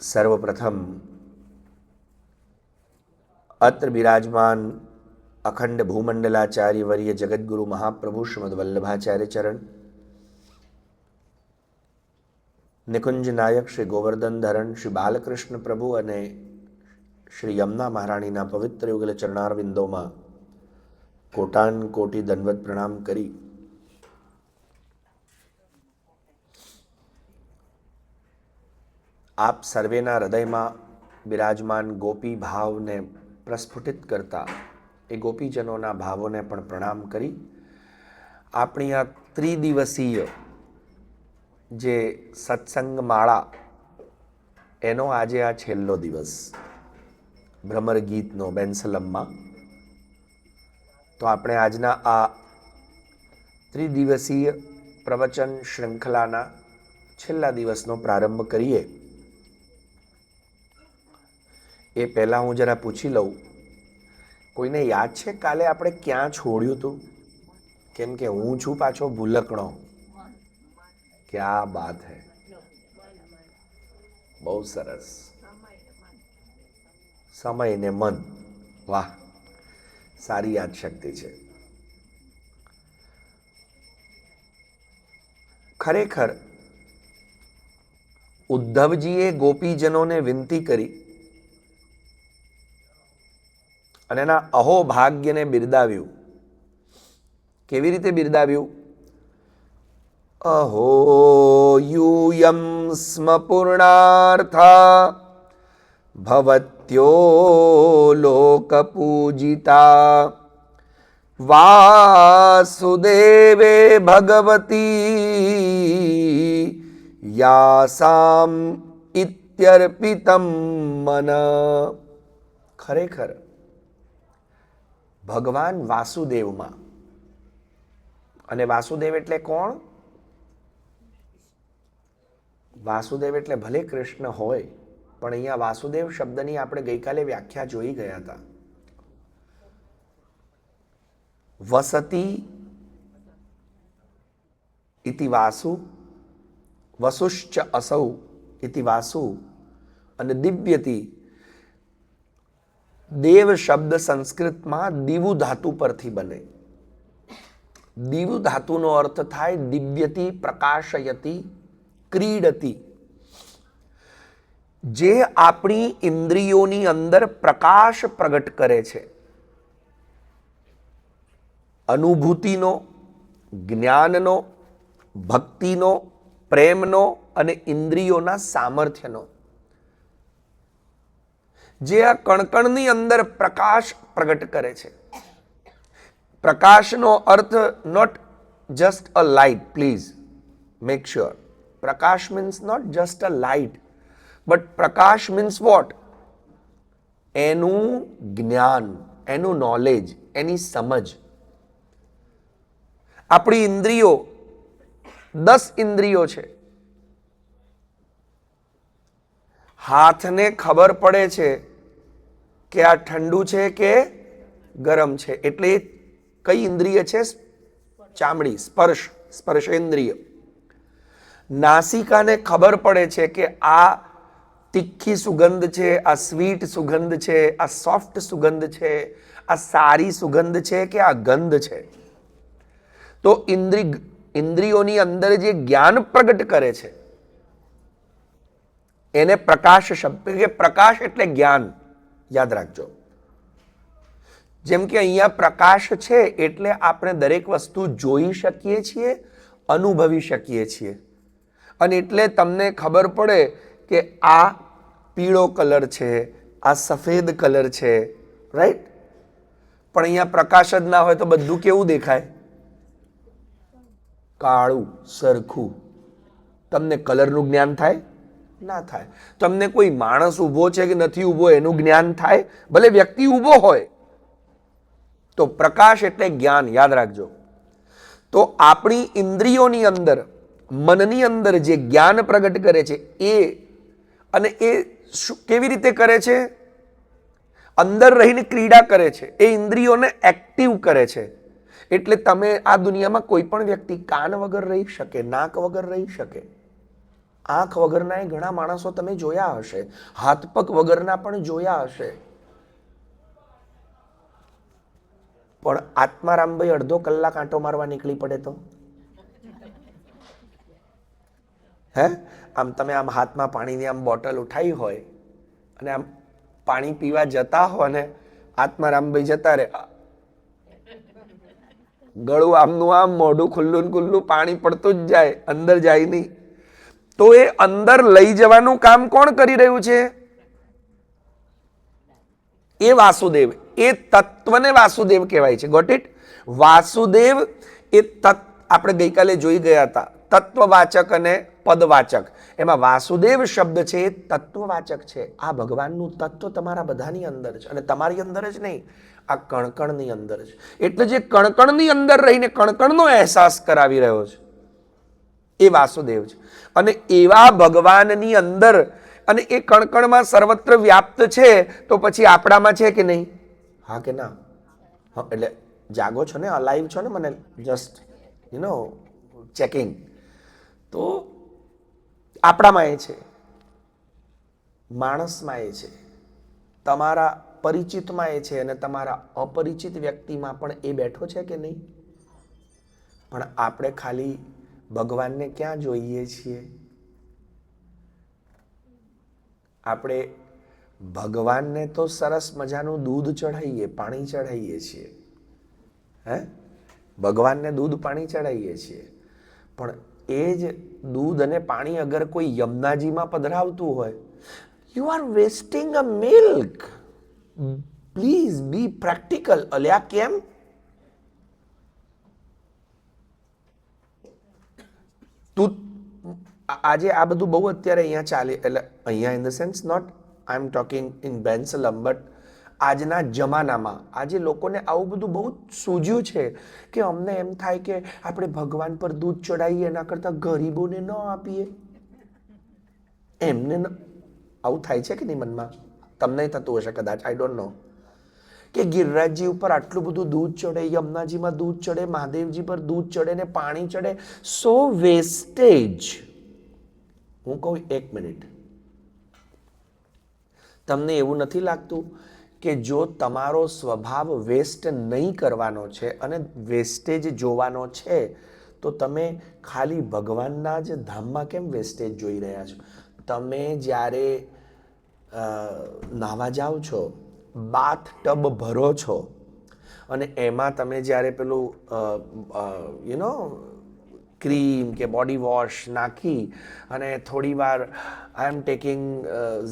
सर्वप्रथम अत्र विराजमान अखंड भूमंडलाचार्य वर्य जगद्गुरु महाप्रभु श्रीमद वल्लभाचार्य चरण, निकुंज नायक श्री गोवर्धन धरण श्री बालकृष्ण प्रभु अने श्री यमुना महाराणीना पवित्र युगल चरणारविंदों में कोटान कोटि दंडवत प्रणाम करी आप सर्वेना हृदय में विराजमान गोपी भाव ने प्रस्फुटित करता ए गोपीजनों भावों ने पण प्रणाम करी अपनी आ त्रिदिवसीय जे सत्संग माळा एनो आजे आ छेल्लो दिवस भ्रमर गीतनो बेंसलम में। तो आपणे आजना आ त्रिदिवसीय प्रवचन श्रृंखलाना छेल्ला दिवसनो प्रारंभ करीए। ए पहला हूँ जरा पूछी लऊँ, कोईने याद छे काले आपणे क्यां छोड्युं हतुं? केम के हूँ छुं पाछो भूलकणो। क्या बात है, बहुत सरस। समय ने मन, वाह, सारी याद शक्ति छे। खरेखर उद्धवजीए गोपीजनों ने विनती करी અને એના અહોભાગ્યને બિરદાવ્યું। કેવી રીતે બિરદાવ્યું? અહો यूयं સ્મ પૂર્ણાર્થા ભવત્યો લોકપૂજિતા વાસુદેવે ભગવતી યાસામ ઇત્યર્પિતમ મન। ખરેખર भगवान वासुदेव में, अने वासुदेव एटले कोण? वासुदेव एटले भले कृष्ण होय, पण अहींया वासुदेव शब्दनी आपणे गईकाले व्याख्या जोई गया था। वसति इति वासु, वसुश्च असौ इति वासु, अने दिव्यति देव शब्द संस्कृत में दिवु धातु परथी बने। दिवु धातु नो अर्थ थाय दिव्यति, प्रकाशयति, क्रीडति। जे आपणी इंद्रियोनी अंदर प्रकाश प्रगट करे छे, अनुभूतिनो, ज्ञाननो, भक्तिनो, प्रेमनो अने इंद्रियोना सामर्थ्यनो, जे आ कणकणनी अंदर प्रकाश प्रगट करे छे। प्रकाशनो अर्थ not just a light, please make sure. प्रकाश means not just a light, but प्रकाश मीन्स वॉट? एनु ज्ञान, एनु नॉलेज, एनी समझ। अपनी इंद्रियो 10 इंद्रियो छे। हाथ ने खबर पड़े छे कि आ ठंडू छे के गरम छे, एटले कई इंद्रिय छे? चामड़ी, स्पर्श, स्पर्शेन्द्रिय। नासिका ने खबर पड़े छे कि आ तीखी सुगंध छे, आ स्वीट सुगंध छे, आ सॉफ्ट सुगंध छे, आ सारी सुगंध छे कि आ गंध छे। तो इंद्रियोनी अंदर जे ज्ञान प्रगट करे छे एने प्रकाश शब्द के, प्रकाश एटले ज्ञान, याद राखजो। जेम के अहींया प्रकाश छे एटले आपणे दरेक वस्तु जोई शकीए छीए, अनुभवी शकीए छीए, अने एटले तमने खबर पड़े कि आ पीळो कलर छे, आ सफेद कलर छे, राइट? पण अहींया प्रकाश ज ना होय तो बधुं केवुं देखाय? काळुं, सरखुं। तमने कलरनुं ज्ञान थाय? ना थाय। तमने कोई माणस उभो छे कि नथी उभो एनुं ज्ञान थाय? भले व्यक्ति उभो होय। तो प्रकाश एटले ज्ञान, याद राखजो। तो आपणी इंद्रियोनी अंदर, मननी अंदर जे ज्ञान प्रगट करे छे ए केवी रीते करे छे? अंदर रहीने क्रीड़ा करे छे, ए इंद्रियोने एक्टिव करे छे। एटले तमे आ दुनियामां कोई पण व्यक्ति कान वगर रही शके, नाक वगर रही शके? આંખ વગરના ઘણા માણસો તમે જોયા હશે, હાથ પગ વગરના પણ જોયા હશે. પણ આત્મારામભાઈ અડધો કલાક આંટો મારવા નીકળી પડે તો હે, આમ તમે આમ હાથમાં પાણીની આમ બોટલ ઉઠાવી હોય અને આમ પાણી પીવા જતા હો ને આત્મારામભાઈ જતા રહે, ગળું આમનું આમ, મોઢું ખુલ્લું ને ખુલ્લું, પાણી પડતું જ જાય, અંદર જાય નહીં. તો એ અંદર લઈ જવાનું કામ કોણ કરી રહ્યું છે? એ વાસુદેવ. એ તત્વને વાસુદેવ કહેવાય છે. Got it? વાસુદેવ એ આપણે ગઈકાલે જોઈ ગયા હતા, તત્વવાચક અને પદવાચક. એમાં વાસુદેવ શબ્દ છે એ તત્વવાચક છે. આ ભગવાનનું તત્વ તમારા બધાની અંદર છે, અને તમારી અંદર જ નહીં, આ કણકણની અંદર છે. એટલે જે કણકણની અંદર રહીને કણકણનો અહેસાસ કરાવી રહ્યો છે એ વાસુદેવ છે. અને એવા ભગવાનની અંદર, અને એ કણકણમાં સર્વત્ર વ્યાપ્ત છે, તો પછી આપણામાં છે કે નહીં? હા કે ના? એટલે જાગો છો ને, અલાઈવ છો ને? મને જસ્ટ ચેકિંગ. તો આપણામાં એ છે, માણસમાં એ છે, તમારા પરિચિતમાં એ છે, અને તમારા અપરિચિત વ્યક્તિમાં પણ એ બેઠો છે કે નહીં? પણ આપણે ખાલી ભગવાનને ક્યાં જોઈએ છીએ? આપણે ભગવાનને તો સરસ મજાનું દૂધ ચઢાવીએ, પાણી ચઢાવીએ છીએ, હે, ભગવાનને દૂધ પાણી ચઢાવીએ છીએ. પણ એ જ દૂધ અને પાણી અગર કોઈ યમુનાજીમાં પધરાવતું હોય, you are wasting a milk. Please B practical. અલ્યા કેમ? તું આજે આ બધું બહુ અત્યારે અહીંયા ચાલે, એટલે અહીંયા in the sense not I am talking in બેન્સલમ, બટ આજના જમાનામાં આજે લોકોને આવું બધું બહુ સૂઝ્યું છે કે અમને એમ થાય કે આપણે ભગવાન પર દૂધ ચડાવીએ એના કરતાં ગરીબોને ન આપીએ. એમને આવું થાય છે કે નહીં મનમાં? તમને થતું હશે કદાચ, આઈ ડોન્ટ નો. કે ગિરિરાજજી ઉપર આટલું બધું દૂધ ચડે, યમુનાજીમાં દૂધ ચડે, મહાદેવજી પર દૂધ ચડે ને પાણી ચડે, સો વેસ્ટેજ. હું કહું એક મિનિટ, તમને એવું નથી લાગતું કે જો તમારો સ્વભાવ વેસ્ટ નહીં કરવાનો છે અને વેસ્ટેજ જોવાનો છે, તો તમે ખાલી ભગવાનના જ ધામમાં કેમ વેસ્ટેજ જોઈ રહ્યા છો? તમે જ્યારે નાહવા જાઓ છો, બાથ ટબ ભરો છો, અને એમાં તમે જ્યારે પેલું ક્રીમ કે બોડી વોશ નાખી અને થોડી વાર આઈ એમ ટેકિંગ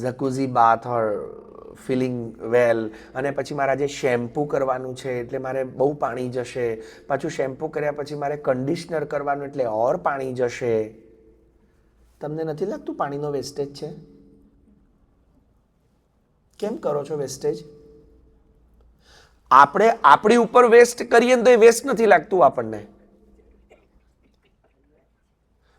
ઝકુઝી બાથ ઓર ફિલિંગ વેલ, અને પછી મારે આજે શેમ્પૂ કરવાનું છે એટલે મારે બહુ પાણી જશે, પાછું શેમ્પૂ કર્યા પછી મારે કન્ડિશનર કરવાનું એટલે ઓર પાણી જશે. તમને નથી લાગતું પાણીનો વેસ્ટેજ છે? કેમ કરો છો વેસ્ટેજ? આપણે આપણી ઉપર વેસ્ટ કરીએ તો એ વેસ્ટ નથી લાગતું આપણને.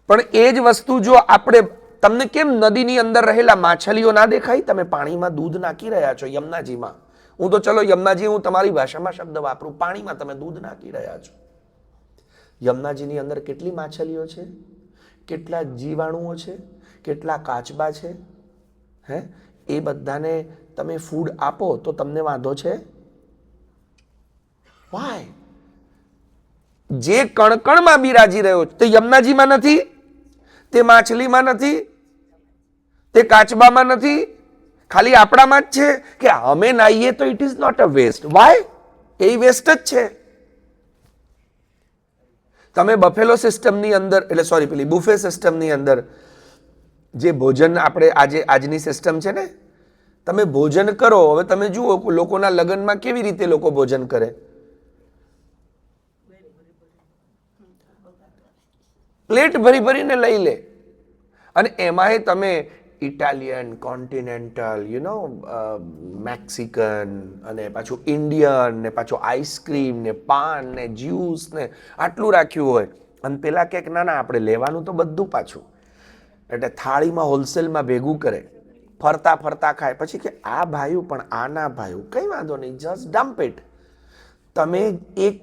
પણ એ જ વસ્તુ જો આપણે, તમને કેમ નદીની અંદર રહેલા માછલીઓ ના દેખાય? તમે પાણીમાં દૂધ નાખી રહ્યા છો યમુનાજીમાં. હું તો ચલો યમુનાજી, હું તમારી ભાષામાં શબ્દ વાપરું, પાણીમાં તમે દૂધ નાખી રહ્યા છો. યમુનાજીની અંદર કેટલી માછલીઓ છે, કેટલા જીવાણુઓ છે, કેટલા કાચબા છે, હે? એ બધાને તમે ફૂડ આપો તો તમને વાંધો છે? વાય? જે કણકણમાં બિરાજી રહ્યો તે યમુનાજીમાં નથી, તે માછલીમાં નથી, તે કાચબામાં નથી, ખાલી આપણામાં જ છે કે અમે નાહીએ તો it is not a waste. Why? એ વેસ્ટ જ છે. તમે બફેલો સિસ્ટમની અંદર, એટલે સોરી પેલી બુફે સિસ્ટમની અંદર જે ભોજન આપણે આજની સિસ્ટમ છે ને, તમે ભોજન કરો. હવે તમે જુઓ લોકોના લગ્નમાં કેવી રીતે લોકો ભોજન કરે. પ્લેટ ભરી ભરીને લઈ લે, અને એમાંય તમે ઇટાલિયન, કોન્ટિનેન્ટલ, મેક્સિકન, અને પાછું ઇન્ડિયન, ને પાછું આઈસ્ક્રીમ ને પાન ને જ્યુસ ને આટલું રાખ્યું હોય. અને પેલા કંઈક ના ના આપણે લેવાનું તો બધું પાછું, એટલે થાળીમાં હોલસેલમાં ભેગું કરે, ફરતા ફરતા ખાય. પછી કે આ ભાયું પણ આ ના ભાયું, કઈ વાંધો નહીં, જસ્ટ ડમ્પ ઇટ. તમે એક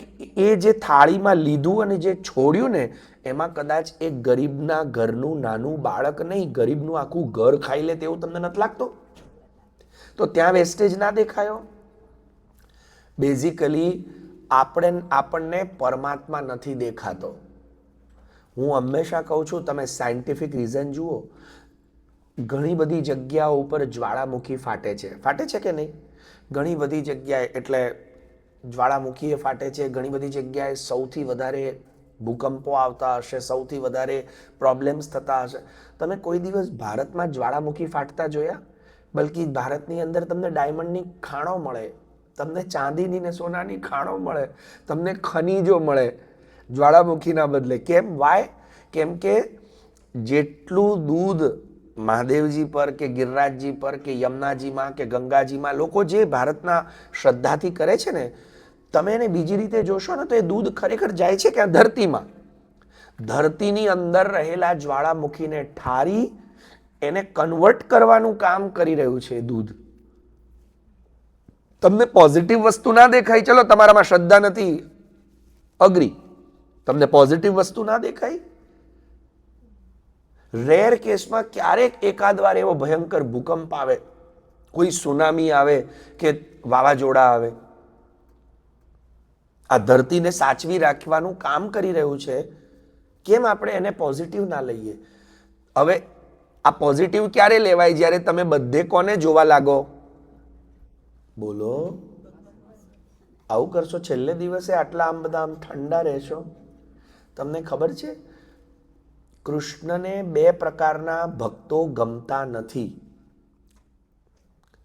એ જે થાળીમાં લીધું અને જે છોડ્યું ને એમાં કદાચ એક ગરીબના ઘરનું નાનું બાળક નહીં, ગરીબનું આખું ઘર ખાઈ લે તેવું તમને નથી લાગતું? તો ત્યાં વેસ્ટેજ ના દેખાયો? બેઝિકલી આપણને પરમાત્મા નથી દેખાતો. હું હંમેશા કહું છું, તમે સાયન્ટિફિક રીઝન જુઓ. ઘણી બધી જગ્યાઓ ઉપર જ્વાળામુખી ફાટે છે કે નહીં? ઘણી બધી જગ્યાએ, એટલે જ્વાળામુખી ફાટે છે. ઘણી બધી જગ્યાએ સૌથી વધારે ભૂકંપો આવતા હશે, સૌથી વધારે પ્રોબ્લેમ્સ થતા હશે. તમે કોઈ દિવસ ભારતમાં જ્વાળામુખી ફાટતા જોયા? બલકી ભારતની અંદર તમને ડાયમંડની ખાણો મળે, તમને ચાંદીની ને સોનાની ખાણો મળે, તમને ખનીજો મળે જ્વાળામુખીના બદલે. કેમ? વાય? કેમ કે જેટલું દૂધ મહાદેવજી પર કે ગિરિરાજજી પર કે યમુનાજીમાં કે ગંગાજીમાં લોકો જે ભારતના શ્રદ્ધાથી કરે છે ને, તમે એને બીજી રીતે જોશો ને તો એ દૂધ ખરેખર જાય છે ક્યાં? ધરતીમાં. ધરતીની અંદર રહેલા જ્વાળામુખીને ઠારી એને કન્વર્ટ કરવાનું કામ કરી રહ્યું છે દૂધ. તમને પોઝિટિવ વસ્તુ ના દેખાય? ચલો, તમારામાં શ્રદ્ધા નથી, અગ્રી. તમને પોઝિટિવ વસ્તુ ના દેખાય? રેર કેસમાં ક્યારેક એકાદ વાર એવો ભયંકર ભૂકંપ આવે, કોઈ સુનામી આવે કે વાવાઝોડા આવે. આ ધરતીને સાચવી રાખવાનું કામ કરી રહ્યું છે. કેમ આપણે એને પોઝિટિવ ના લઈએ? હવે આ પોઝિટિવ ક્યારે લેવાય? જ્યારે તમે બધે કોને જોવા લાગો? બોલો. આવું કરશો છેલ્લે દિવસે આટલા આમ બધા આમ ઠંડા રહેશો. તમને ખબર છે કૃષ્ણને બે પ્રકારના ભક્તો ગમતા નથી,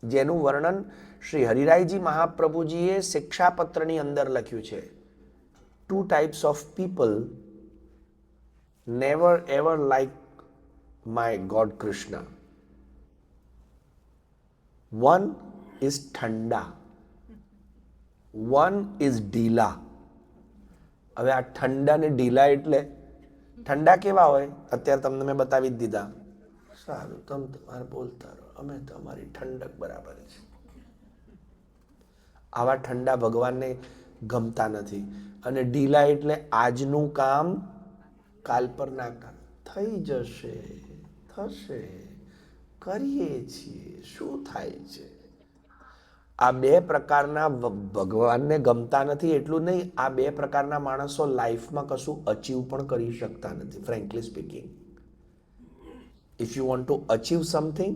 જેનું વર્ણન શ્રી હરિરાયજી મહાપ્રભુજીએ શિક્ષાપત્રની અંદર લખ્યું છે. 2 types of people never ever like my God Krishna. One is ઠંડા, one is ઢીલા. હવે આ ઠંડા ને ઢીલા એટલે ઠંડા કેવા હોય? અત્યારે તમને મેં બતાવી જ દીધા. સારું, તમે તમારે બોલતા રહો, અમે તમારી ઠંડક બરાબર છે. આવા ઠંડા ભગવાનને ગમતા નથી. અને ઢીલા એટલે આજનું કામ કાલ પર ના કામ, થઈ જશે, થશે, કરીએ છીએ, શું થાય છે. આ બે પ્રકારના ભગવાનને ગમતા નથી. એટલું નહીં, આ બે પ્રકારના માણસો લાઈફમાં કશું અચીવ પણ કરી શકતા નથી. Frankly speaking, if you want to achieve something,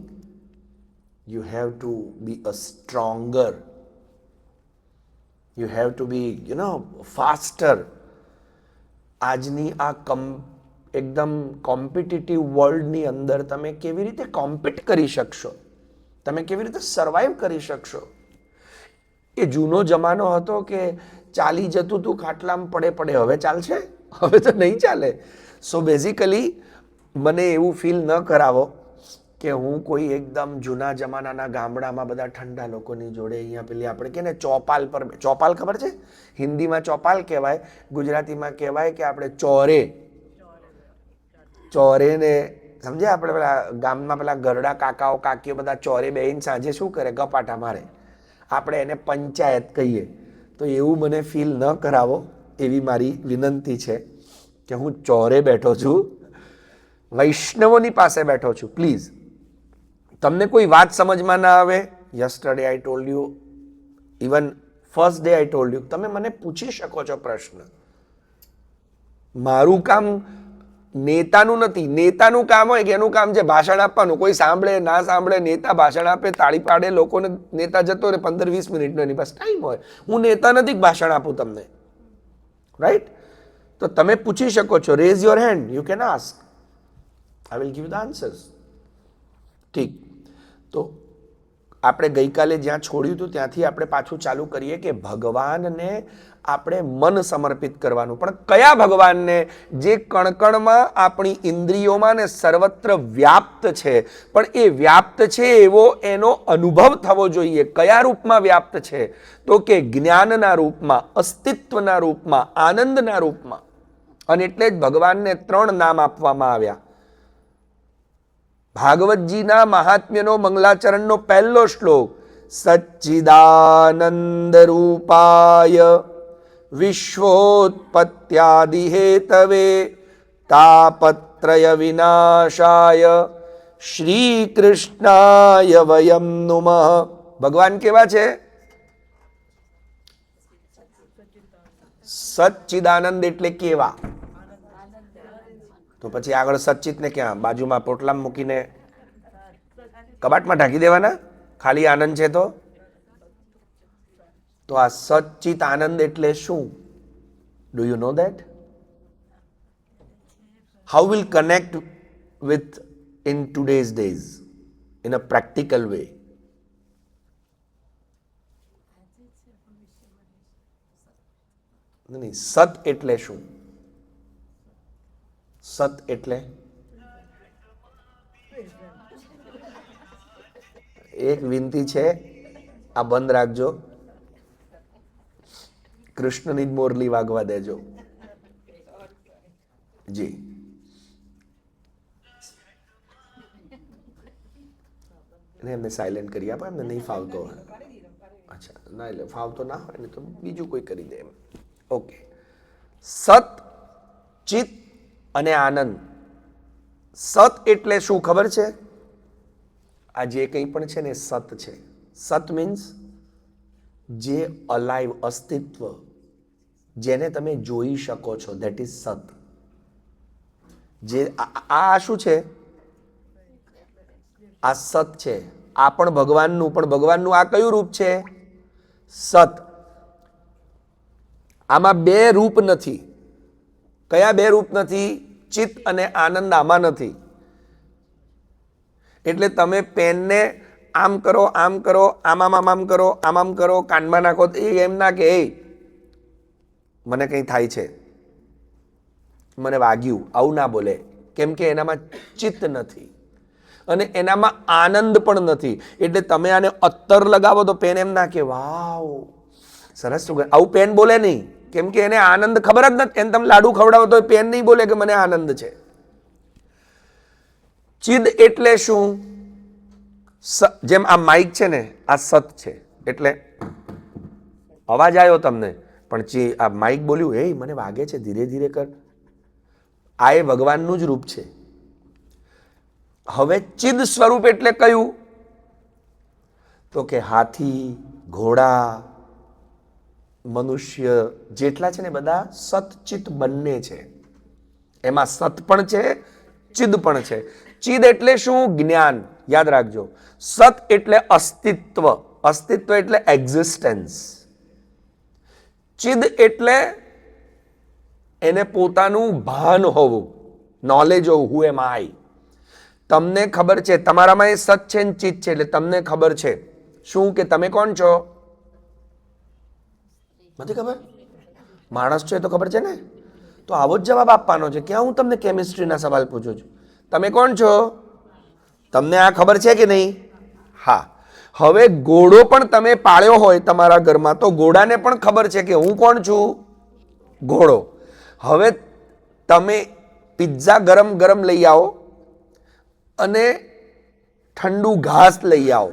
you have to be a stronger, you have to be faster. આજની આ એકદમ કોમ્પિટિટિવ વર્લ્ડની અંદર તમે કેવી રીતે કોમ્પિટ કરી શકશો? તમે કેવી રીતે સર્વાઈવ કરી શકશો? એ જૂનો જમાનો હતો કે ચાલી જતું તું ખાટલામાં પડે. હવે ચાલશે? હવે તો નહીં ચાલે. સો બેઝિકલી મને એવું ફીલ ન કરાવો કે હું કોઈ એકદમ જૂના જમાનાના ગામડામાં બધા ઠંડા લોકોની જોડે અહીંયા પેલી આપણે કે ને ચોપાલ પર, ચોપાલ ખબર છે? હિન્દીમાં ચોપાલ કહેવાય, ગુજરાતીમાં કહેવાય કે આપણે ચોરે ને સમજે? આપણે પેલા ગામમાં પેલા ગરડા કાકાઓ કાકીઓ બધા ચોરે બેહીને સાંજે શું કરે? ગપાટા મારે. આપણે એને પંચાયત કહીએ. તો એવું મને ફીલ ન કરાવો, એવી મારી વિનંતી છે કે હું ચોરે બેઠો છું, વૈષ્ણવોની પાસે બેઠો છું. પ્લીઝ, તમને કોઈ વાત સમજમાં ના આવે, yesterday I told you, even first day I told you, તમે મને પૂછી શકો છો પ્રશ્ન. મારું કામ નેતાનું નથી. નેતાનું કામ હોય કે એનું કામ છે ભાષણ આપવાનું. કોઈ સાંભળે ના સાંભળે, નેતા ભાષણ આપે, તાળી પાડે, લોકોને નેતા જતો રહે 15-20 મિનિટનો એની પાસે ટાઈમ હોય. હું નેતા નથી ભાષણ આપું તમને, રાઈટ? તો તમે પૂછી શકો છો. Rays your hand, you can ask, I will give the answers. ઠીક. તો આપણે ગઈકાલે જ્યાં છોડ્યું હતું ત્યાંથી આપણે પાછું ચાલુ કરીએ કે ભગવાનને આપણે મન સમર્પિત કરવાનું. પણ કયા ભગવાનને? જે કણકણમાં આપણી ઇન્દ્રિયોમાં ને સર્વત્ર વ્યાપ્ત છે. પણ એ વ્યાપ્ત છે એવો એનો અનુભવ થવો જોઈએ. કયા રૂપમાં વ્યાપ્ત છે? તો કે જ્ઞાનના રૂપમાં, અસ્તિત્વના રૂપમાં, આનંદના રૂપમાં. અને એટલે જ ભગવાનને 3 નામ આપવામાં આવ્યા. ભાગવતજીના મહાત્મ્યનો મંગલાચરણનો પહેલો શ્લોક, સચ્ચિદાનંદ રૂપાય વિશ્વોત્પત્યાદિ હેતવે તાપત્રય વિનાશાય શ્રી કૃષ્ણાય વયમ નુમઃ. ભગવાન કેવા છે? સચ્ચિદાનંદ એટલે કેવા? તો પછી આગળ સચ્ચિત ને ક્યાં બાજુમાં પોટલામાં મૂકીને કબાટમાં ઢાંકી દેવાના? ખાલી આનંદ છે તો આ સચ્ચિત આનંદ એટલે શું? Do you know that? How will connect with in today's days in a practical way? નહીં, સત એટલે શું? સત એટલે એક વિનંતી છે, આ બંધ રાખજો, કૃષ્ણની જ મોરલી વાગવા દેજો. જી એમને સાયલેન્ટ કરી આપો, એમને નહીં ફાવતો હોય. અચ્છા, ના એટલે ફાવતો ના હોય ને તો બીજું કોઈ કરી દે એમ. ઓકે. સત, ચિત અને આનંદ. સત એટલે શું ખબર છે? આ જે કંઈ પણ છે ને સત છે. સત મીન્સ જે અલાઈવ, અસ્તિત્વ, જેને તમે જોઈ શકો છો, ધેટ ઇઝ સત. જે આ શું છે? આ સત છે. આ પણ ભગવાનનું આ કયું રૂપ છે? સત. આમાં બે રૂપ નથી. કયા બે રૂપ નથી? ચિત્ત અને આનંદ આમાં નથી. એટલે તમે પેનને આમ કરો, આમ કરો, આમ કરો, આમ કરો, કાનમાં નાખો, એમ ના કે એ મને કંઈ થાય છે, મને વાગ્યું, આવું ના બોલે. કેમ કે એનામાં ચિત્ત નથી અને એનામાં આનંદ પણ નથી. એટલે તમે આને અત્તર લગાવો તો પેન એમ ના કે વાવ સરસ, આવું પેન બોલે નહીં. કેમ કે એને આનંદ ખબર જ નથી. એને તમે લાડુ ખવડાવો તો પેન નહીં બોલે કે મને આનંદ છે. ચિદ એટલે શું? જેમ આ માઇક છે ને, આ સત છે એટલે અવાજ આવ્યો તમને, પણ આ માઇક બોલ્યું, એ મને વાગે છે, ધીરે ધીરે કર. આ એ ભગવાનનું જ રૂપ છે. હવે ચિદ સ્વરૂપ એટલે કયું? તો કે હાથી, ઘોડા, મનુષ્ય જેટલા છે ને બધા સતચિત બંને છે. એમાં સત પણ છે, ચિદ પણ છે. ચિદ એટલે શું? જ્ઞાન. યાદ રાખજો. સત એટલે અસ્તિત્વ. અસ્તિત્વ એટલે એક્ઝિસ્ટન્સ. ચિદ એટલે એને પોતાનું ભાન હોવું, નોલેજ હોવું. હુ એમ આઈ? તમને ખબર છે તમારામાં એ સત છે ને ચિત્ત છે, એટલે તમને ખબર છે શું કે તમે કોણ છો? નથી ખબર? માણસ છો એ તો ખબર છે ને? તો આવો જ જવાબ આપવાનો છે. ક્યાં હું તમને કેમિસ્ટ્રીના સવાલ પૂછું છું? તમે કોણ છો? તમને આ ખબર છે કે નહીં? હા. હવે ઘોડો પણ તમે પાળ્યો હોય તમારા ઘરમાં, તો ઘોડાને પણ ખબર છે કે હું કોણ છું? ઘોડો. હવે તમે પિઝા ગરમ ગરમ લઈ આવો અને ઠંડુ ઘાસ લઈ આવો,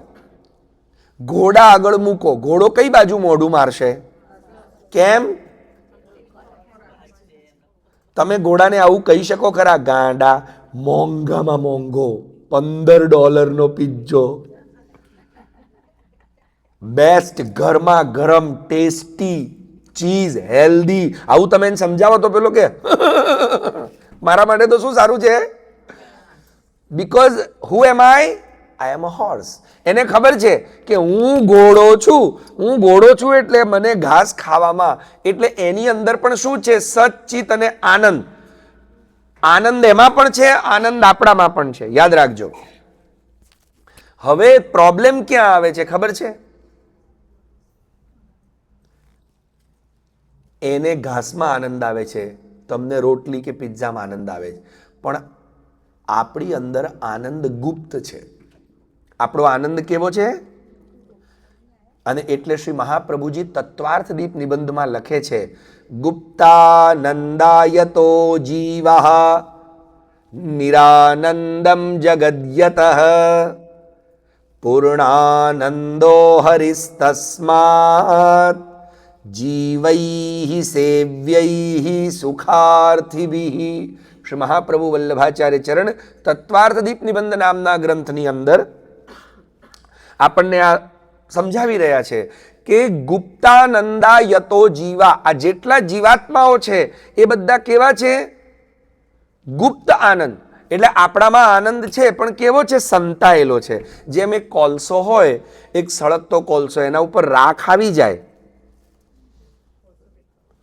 ઘોડા આગળ મૂકો, ઘોડો કઈ બાજુ મોઢું મારશે? કેમ? તમે ઘોડાને આવું કહી શકો ખરા? ગાંડા, મોંઘામાં મોંઘો $15 પિઝ્ઝો, બેસ્ટ ઘરમાં ગરમ ટેસ્ટી ચીઝ, હેલ્ધી, આવું તમે એને સમજાવો તો પેલો કે મારા માટે તો શું સારું છે? Because who am I? I am a horse. એને ખબર છે કે હું ઘોડો છું. હું ઘોડો છું એટલે મને ઘાસ ખાવામાં, એટલે એની અંદર પણ શું છે? સચ્ચિત અને આનંદ. આનંદ એમાં પણ છે, આનંદ આપણામાં પણ છે. યાદ રાખજો. હવે પ્રોબ્લેમ ક્યાં આવે છે ખબર છે? એને ઘાસમાં આનંદ આવે છે, તમને રોટલી કે પિઝામાં આનંદ આવે છે, પણ આપણી અંદર આનંદ ગુપ્ત છે. આપણો આનંદ કેવો છે? અને એટલે શ્રી મહાપ્રભુજી તત્વાર્થ દીપ નિબંધમાં લખે છે, ગુપ્તાનંદાયતો જીવઃ નિરાનંદમ જગદ્યતઃ પૂર્ણાનંદો હરિસ્તસ્માત જીવૈઃ સેવ્યૈઃ સુખાર્થિભિઃ. શ્રી મહાપ્રભુ વલ્લભાચાર્ય ચરણ તત્વાર્થ દીપ નિબંધ નામના ગ્રંથની અંદર આપણને આ સમજાવી રહ્યા છે કે ગુપ્તાનંદા યતો જીવા, આ જેટલા જીવાત્માઓ છે એ બધા કેવા છે? ગુપ્ત આનંદ. એટલે આપણામાં આનંદ છે પણ કેવો છે? સંતાયેલો છે. જેમ એક કોલસો હોય, એક સળગતો કોલસો, એના ઉપર રાખ આવી જાય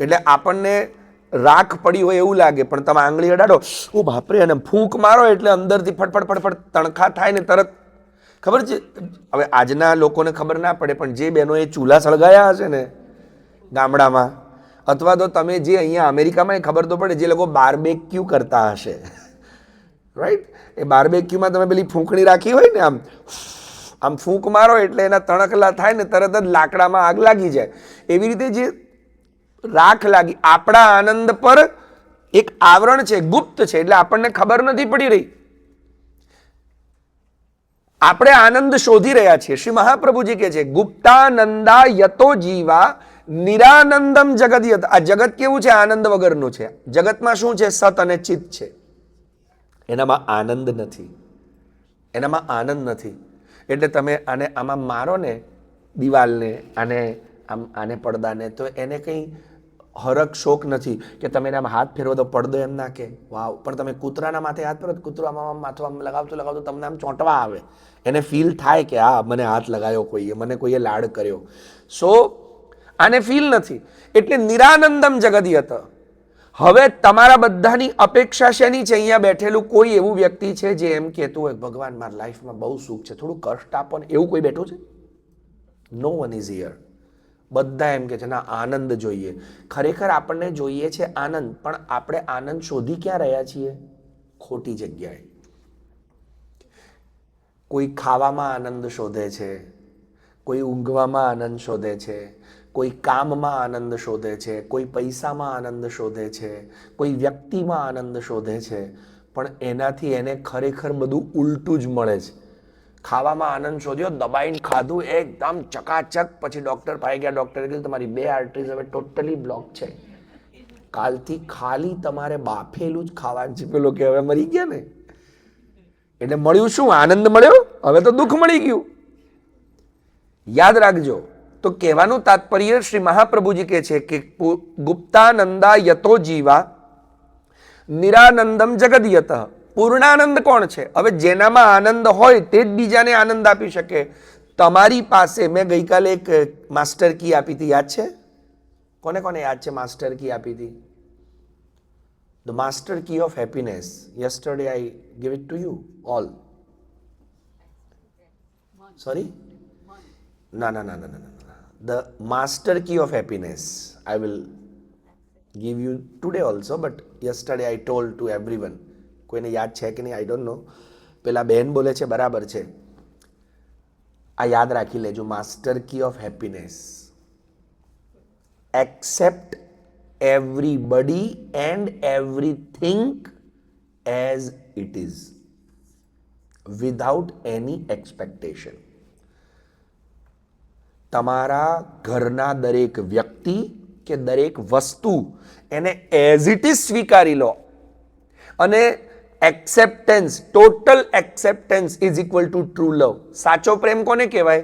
એટલે આપણને રાખ પડી હોય એવું લાગે, પણ તમે આંગળી અડાડો, ઓ બાપરે, અને ફૂંક મારો એટલે અંદરથી ફટફટ ફટફટ તણખા થાય ને તરત ખબર છે. હવે આજના લોકોને ખબર ના પડે, પણ જે બહેનોએ ચૂલા સળગાયા હશે ને ગામડામાં, અથવા તો તમે જે અહીંયા અમેરિકામાં ખબર તો પડે, જે લોકો બાર્બેક્યુ કરતા હશે, રાઈટ? એ બાર્બેક્યુમાં તમે પેલી ફૂંકણી રાખી હોય ને, આમ આમ ફૂંક મારો એટલે એના તણખલા થાય ને તરત જ લાકડામાં આગ લાગી જાય. એવી રીતે જે રાખ લાગી, આપણા આનંદ પર એક આવરણ છે, ગુપ્ત છે, એટલે આપણને ખબર નથી પડી રહી. આપણે આનંદ શોધી રહ્યા છીએ. શ્રી મહાપ્રભુજી કહે છે ગુપ્તાનંદા યતો જીવા નિરાનંદમ જગત યત. આ જગત કેવું છે? આનંદ વગરનું છે. જગતમાં શું છે? સત અને ચિત્ત છે. એનામાં આનંદ નથી, એનામાં આનંદ નથી. એટલે તમે આને આમાં મારો ને, દિવાલને, આને આમ, આને પડદાને, તો એને કંઈ હરખ શોક નથી કે તમે એનામાં હાથ ફેરવો તો પડદો એમ ના કે વાવ, પણ તમે કૂતરાના માથે હાથ ફેરવો, કૂતરો આમ માથું આમ લગાવતું લગાવતું તમને આમ ચોંટવા આવે, એને ફીલ થાય કે હા મને હાથ લગાવ્યો કોઈએ, મને કોઈએ લાડ કર્યો. સો આને ફીલ નથી. એટલે નિરાનંદમ જગદિયત. હવે તમારા બધાની અપેક્ષા શેની છે? અહીંયા બેઠેલું કોઈ એવું વ્યક્તિ છે જે એમ કહેતું હોય ભગવાન મારા લાઈફમાં બહુ સુખ છે, થોડું કષ્ટ આપો ને, એવું કોઈ બેઠું છે? નો વન ઇઝ હિયર. બધા એમ કે છે ના આનંદ જોઈએ. ખરેખર આપણને જોઈએ છે આનંદ, પણ આપણે આનંદ શોધી ક્યાં રહ્યા છીએ? ખોટી જગ્યાએ. કોઈ ખાવામાં આનંદ શોધે છે, કોઈ ઊંઘવામાં આનંદ શોધે છે, કોઈ કામમાં આનંદ શોધે છે, કોઈ પૈસામાં આનંદ શોધે છે, કોઈ વ્યક્તિમાં આનંદ શોધે છે, પણ એનાથી એને ખરેખર બધું ઉલટું જ મળે છે. ખાવામાં આનંદ શોધ્યો, દબાઈને ખાધું એકદમ ચકાચક, પછી ડૉક્ટર પાસે ગયા, ડૉક્ટરે કીધું તમારી 2 આર્ટરીઝ હવે ટોટલી બ્લોક છે, કાલથી ખાલી તમારે બાફેલું જ ખાવાનું છે. પેલો કે હવે મરી ગયા ને, એટલે મળ્યું શું? આનંદ મળ્યો, હવે તો દુઃખ મળી ગયું. યાદ રાખજો. તો કહેવાનું તાત્પર્ય શ્રી મહાપ્રભુજી કહે છે કે ગુપ્તાનંદા યતો જીવા નિરાનંદમ જગદિયત. પૂર્ણાનંદ કોણ છે? હવે જેનામાં આનંદ હોય તે જ બીજાને આનંદ આપી શકે. તમારી પાસે મેં ગઈકાલે એક માસ્ટર કી આપી હતી, યાદ છે? કોને કોને યાદ છે માસ્ટર કી આપી હતી? The master key of happiness. Yesterday I give it to you all. Sorry, ના ના ના ના ના, the master key of happiness I will give you today also, but yesterday I told to everyone. કોઈને યાદ છે કે નહીં આઈ ડોન્ટ નો. પેલા બહેન બોલે છે બરાબર છે, આ યાદ રાખી લેજો. Master key of happiness. Accept everybody and everything as it is without any expectation. તમારા ઘરના દરેક વ્યક્તિ કે દરેક વસ્તુ એને એઝ ઇટ ઇઝ સ્વીકારી લો. અને acceptance, total acceptance is equal to true love. સાચો પ્રેમ કોને કહેવાય?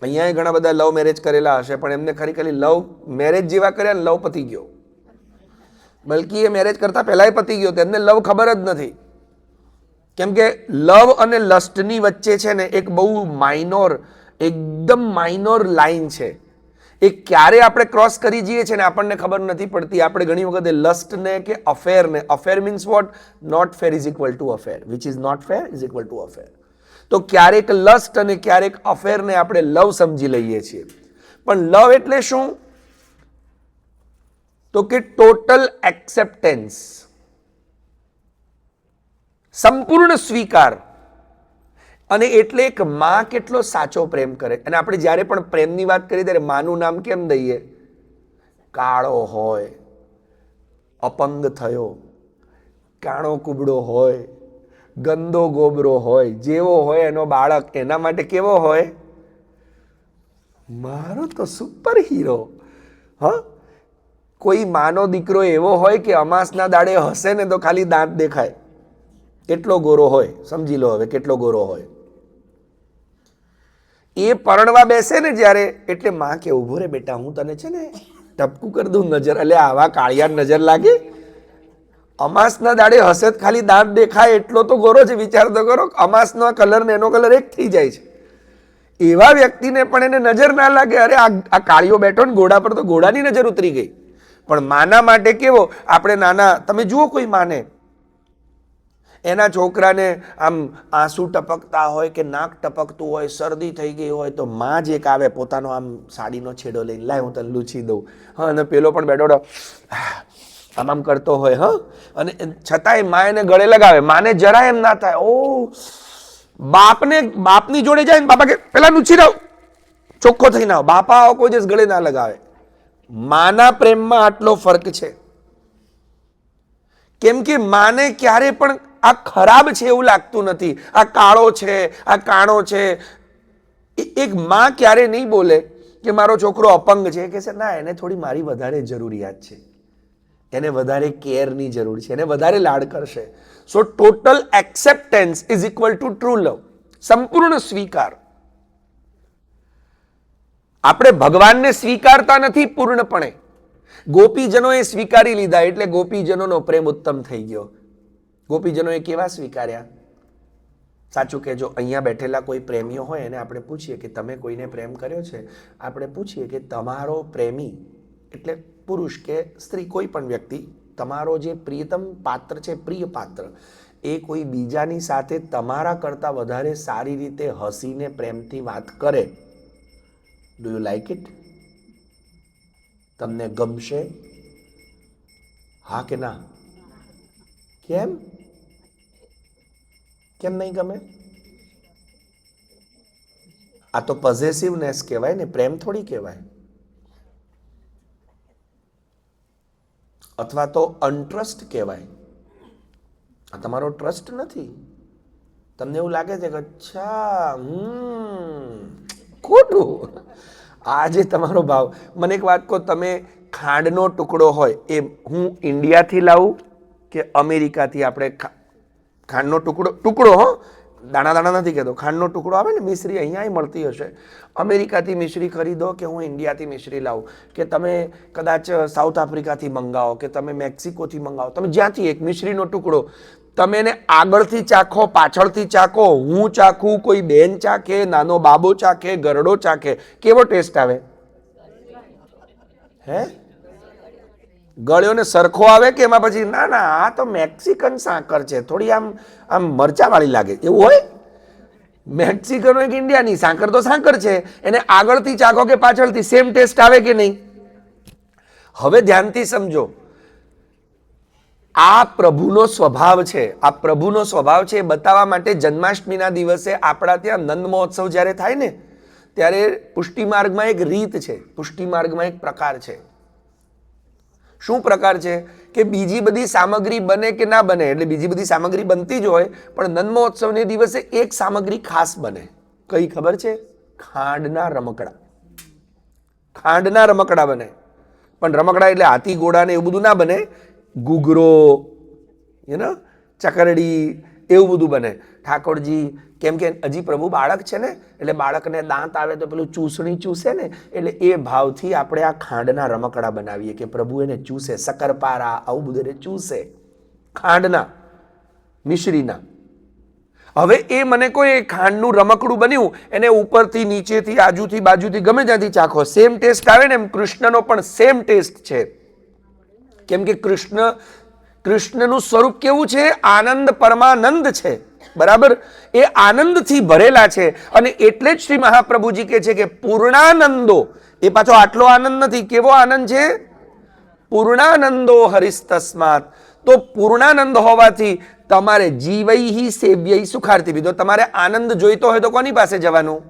અહીંયા ઘણા બધા લવ મેરેજ કરેલા હશે, પણ એમને ખરેખર લવ મેરેજ જેવા કર્યા ને લવ પતી ગયો. બલકી એ મેરેજ કરતા પહેલા પતી ગયો, તેમને લવ ખબર જ નથી. કેમ કે લવ અને લસ્ટની વચ્ચે છે ને એક બહુ માઇનોર, એકદમ માઇનોર લાઈન છે. એ ક્યારે આપણે ક્રોસ કરી જઈએ છીએ ને આપણને ખબર નથી પડતી. આપણે ઘણી વખતે લસ્ટને કે અફેરને, affair means what? Not fair is equal to affair, which is not fair is equal to affair. તો ક્યારેક લસ્ટ અને ક્યારેક અફેરને આપણે લવ સમજી લઈએ છીએ. પણ લવ એટલે શું? તો કે ટોટલ એક્સેપ્ટન્સ, સંપૂર્ણ સ્વીકાર. અને એટલે એક માં કેટલો સાચો પ્રેમ કરે. અને આપણે જ્યારે પણ પ્રેમની વાત કરીએ ત્યારે માનું નામ કેમ દઈએ? કાળો હોય, અપંગ થયો, કાણો કુબડો હોય, ગંદો ગોબરો હોય, જેવો હોય એનો બાળક, એના માટે કેવો હોય? મારો તો સુપર હીરો. હ કોઈ માનો દીકરો એવો હોય કે અમાસના દાડે હસે ને તો ખાલી દાંત દેખાય, કેટલો ગોરો હોય, સમજી લો હવે કેટલો ગોરો હોય. એ પરણવા બેસે ને જ્યારે, એટલે માં કે ઉભો રે બેટા, હું તને છે ને ટપકું કરી દઉં નજર. એટલે આવા કાળિયાર નજર લાગે? અમાસના દાડે હસે ખાલી દાંત દેખાય એટલો તો ગોરો છે. વિચાર તો કરો, અમાસનો કલર ને એનો કલર એક થઈ જાય છે. એવા વ્યક્તિને પણ એને નજર ના લાગે, અરે આ કાળિયો બેઠો ને ઘોડા પર, તો ઘોડાની નજર ઉતરી ગઈ. પણ માના માટે કેવો, આપણે નાના, તમે જુઓ કોઈ માને એના છોકરાને આમ આંસુ ટપકતા હોય કે નાક ટપકતું હોય, શરદી થઈ ગઈ હોય, તો માં જ એક આવે પોતાનો આમ સાડીનો છેડો લઈને, લાય હું તને લૂછી દઉં. હા, અને પેલો પણ બેઠો આમ આમ કરતો હોય. હા, અને છતાંય માં એને ગળે લગાવે. માને જરા એમ ના થાય. ઓ બાપની જોડે જાય ને બાપા કે પેલા લૂછી દઉં, ચોખ્ખો થઈને આવો. બાપા કોઈ દિવસ ગળે ના લગાવે. માના પ્રેમમાં આટલો ફર્ક છે. કેમ કે માને ક્યારે પણ આ ખરાબ છે એવું લાગતું નથી, આ કાળો છે, આ કાણો છે. એક માં ક્યારે નહીં બોલે કે મારો છોકરો અપંગ છે, કે ના, એને થોડી મારી વધારે જરૂરિયાત છે, એને વધારે કેરની જરૂર છે, એને વધારે લાડ કરશે. So total acceptance is equal to true love. સંપૂર્ણ સ્વીકાર. આપણે ભગવાનને સ્વીકારતા નથી પૂર્ણપણે. ગોપીજનોએ સ્વીકારી લીધા એટલે ગોપીજનોનો પ્રેમ ઉત્તમ થઈ ગયો. ગોપીજનોએ કેવા સ્વીકાર્યા? સાચું કહેજો, અહીંયા બેઠેલા કોઈ પ્રેમીઓ હોય એને આપણે પૂછીએ કે તમે કોઈને પ્રેમ કર્યો છે, આપણે પૂછીએ કે તમારો પ્રેમી એટલે પુરુષ કે સ્ત્રી, કોઈ પણ વ્યક્તિ, તમારો જે પ્રિયતમ પાત્ર છે, પ્રિય પાત્ર, એ કોઈ બીજાની સાથે તમારા કરતા વધારે સારી રીતે હસીને પ્રેમથી વાત કરે, ડુ યુ લાઈક ઇટ? તમને ગમશે? હા કે ના? કેમ નહીં ગમે? આ તો પોઝેસિવનેસ કહેવાય ને, પ્રેમ થોડી કહેવાય. અથવા તો અનટ્રસ્ટ કહેવાય. આ તમારો ટ્રસ્ટ નથી. તમને એવું લાગે છે કે અચ્છા, ખોટું. આજે તમારો ભાવ. મને એક વાત કહો, તમે ખાંડનો ટુકડો હોય, એ હું ઇન્ડિયાથી લાવું કે અમેરિકાથી? આપણે ખાંડનો ટુકડો હો, દાણા દાણા નથી કહેતો, ખાંડનો ટુકડો આવે ને, મિશ્રી અહીંયા મળતી હશે. અમેરિકાથી મિશ્રી ખરીદો કે હું ઇન્ડિયાથી મિશ્રી લાવું, કે તમે કદાચ સાઉથ આફ્રિકાથી મંગાવો, કે તમે મેક્સિકોથી મંગાવો, તમે જ્યાંથી એક મિશ્રીનો ટુકડો, તમે એને આગળથી ચાખો, પાછળથી ચાખો, હું ચાખું, કોઈ બેન ચાખે, નાનો બાબો ચાખે, ગરડો ચાખે, કેવો ટેસ્ટ આવે? હે? ગળ્યો ને સરખો આવે કે એમાં પછી ના ના આ તો મેક્સિકન સાકર છે, થોડી આમ મરચાવાળી લાગે, એવું હોય? મેક્સિકન હોય કે ઇન્ડિયાની સાકર તો સાકર છે, એને આગળથી ચાખો કે પાછળથી, સેમ ટેસ્ટ આવે કે નહીં? હવે ધ્યાનથી સમજો, આ પ્રભુનો સ્વભાવ છે. આ પ્રભુનો સ્વભાવ છે એ બતાવવા માટે જન્માષ્ટમીના દિવસે આપણા ત્યાં નંદ મહોત્સવ જ્યારે થાય ને, ત્યારે પુષ્ટિ માર્ગમાં એક રીત છે, પુષ્ટિ માર્ગમાં એક પ્રકાર છે. શું પ્રકાર છે? કે બીજી બધી સામગ્રી બને કે ના બને, એટલે બીજી બધી સામગ્રી બનતી જ હોય, પણ નંદ મહોત્સવને દિવસે એક સામગ્રી ખાસ બને. કઈ ખબર છે? ખાંડના રમકડા. ખાંડના રમકડા બને. પણ રમકડા એટલે હાથી ઘોડા ને એવું બધું ના બને. ઘૂઘરો, ચકરડી, એવું બધું બને. ઠાકોરજી, કેમ કે હજી પ્રભુ બાળક છે ને, એટલે બાળકને દાંત આવે તો પેલું ચૂસણી ચૂસે ને, એટલે એ ભાવથી આપણે આ ખાંડના રમકડા બનાવીએ કે પ્રભુ એને ચૂસે. શક્કરપારા, આવું બધું એને ચૂસે, ખાંડના, મિશ્રીના. હવે એ મને કોઈ ખાંડનું રમકડું બન્યું, એને ઉપરથી, નીચેથી, આજુથી, બાજુથી, ગમે ત્યાંથી ચાખો, સેમ ટેસ્ટ આવે ને? એમ કૃષ્ણનો પણ સેમ ટેસ્ટ છે. કેમ કે કૃષ્ણનું સ્વરૂપ કેવું છે? આનંદ પરમાનંદ છે, બરાબર? એ આનંદથી ભરેલા છે. અને એટલે જ શ્રી મહાપ્રભુજી કહે છે કે પૂર્ણાનંદો. એ પાછો આટલો આનંદ નથી. કેવો આનંદ છે? પૂર્ણાનંદો હરિસ્તસ્માત. તો પૂર્ણાનંદ હોવાથી તમારે જીવૈહી સેવ્યૈ સુખાર્થી વિદો. તમારે આનંદ જોઈતો હોય તો કોની પાસે જવાનું?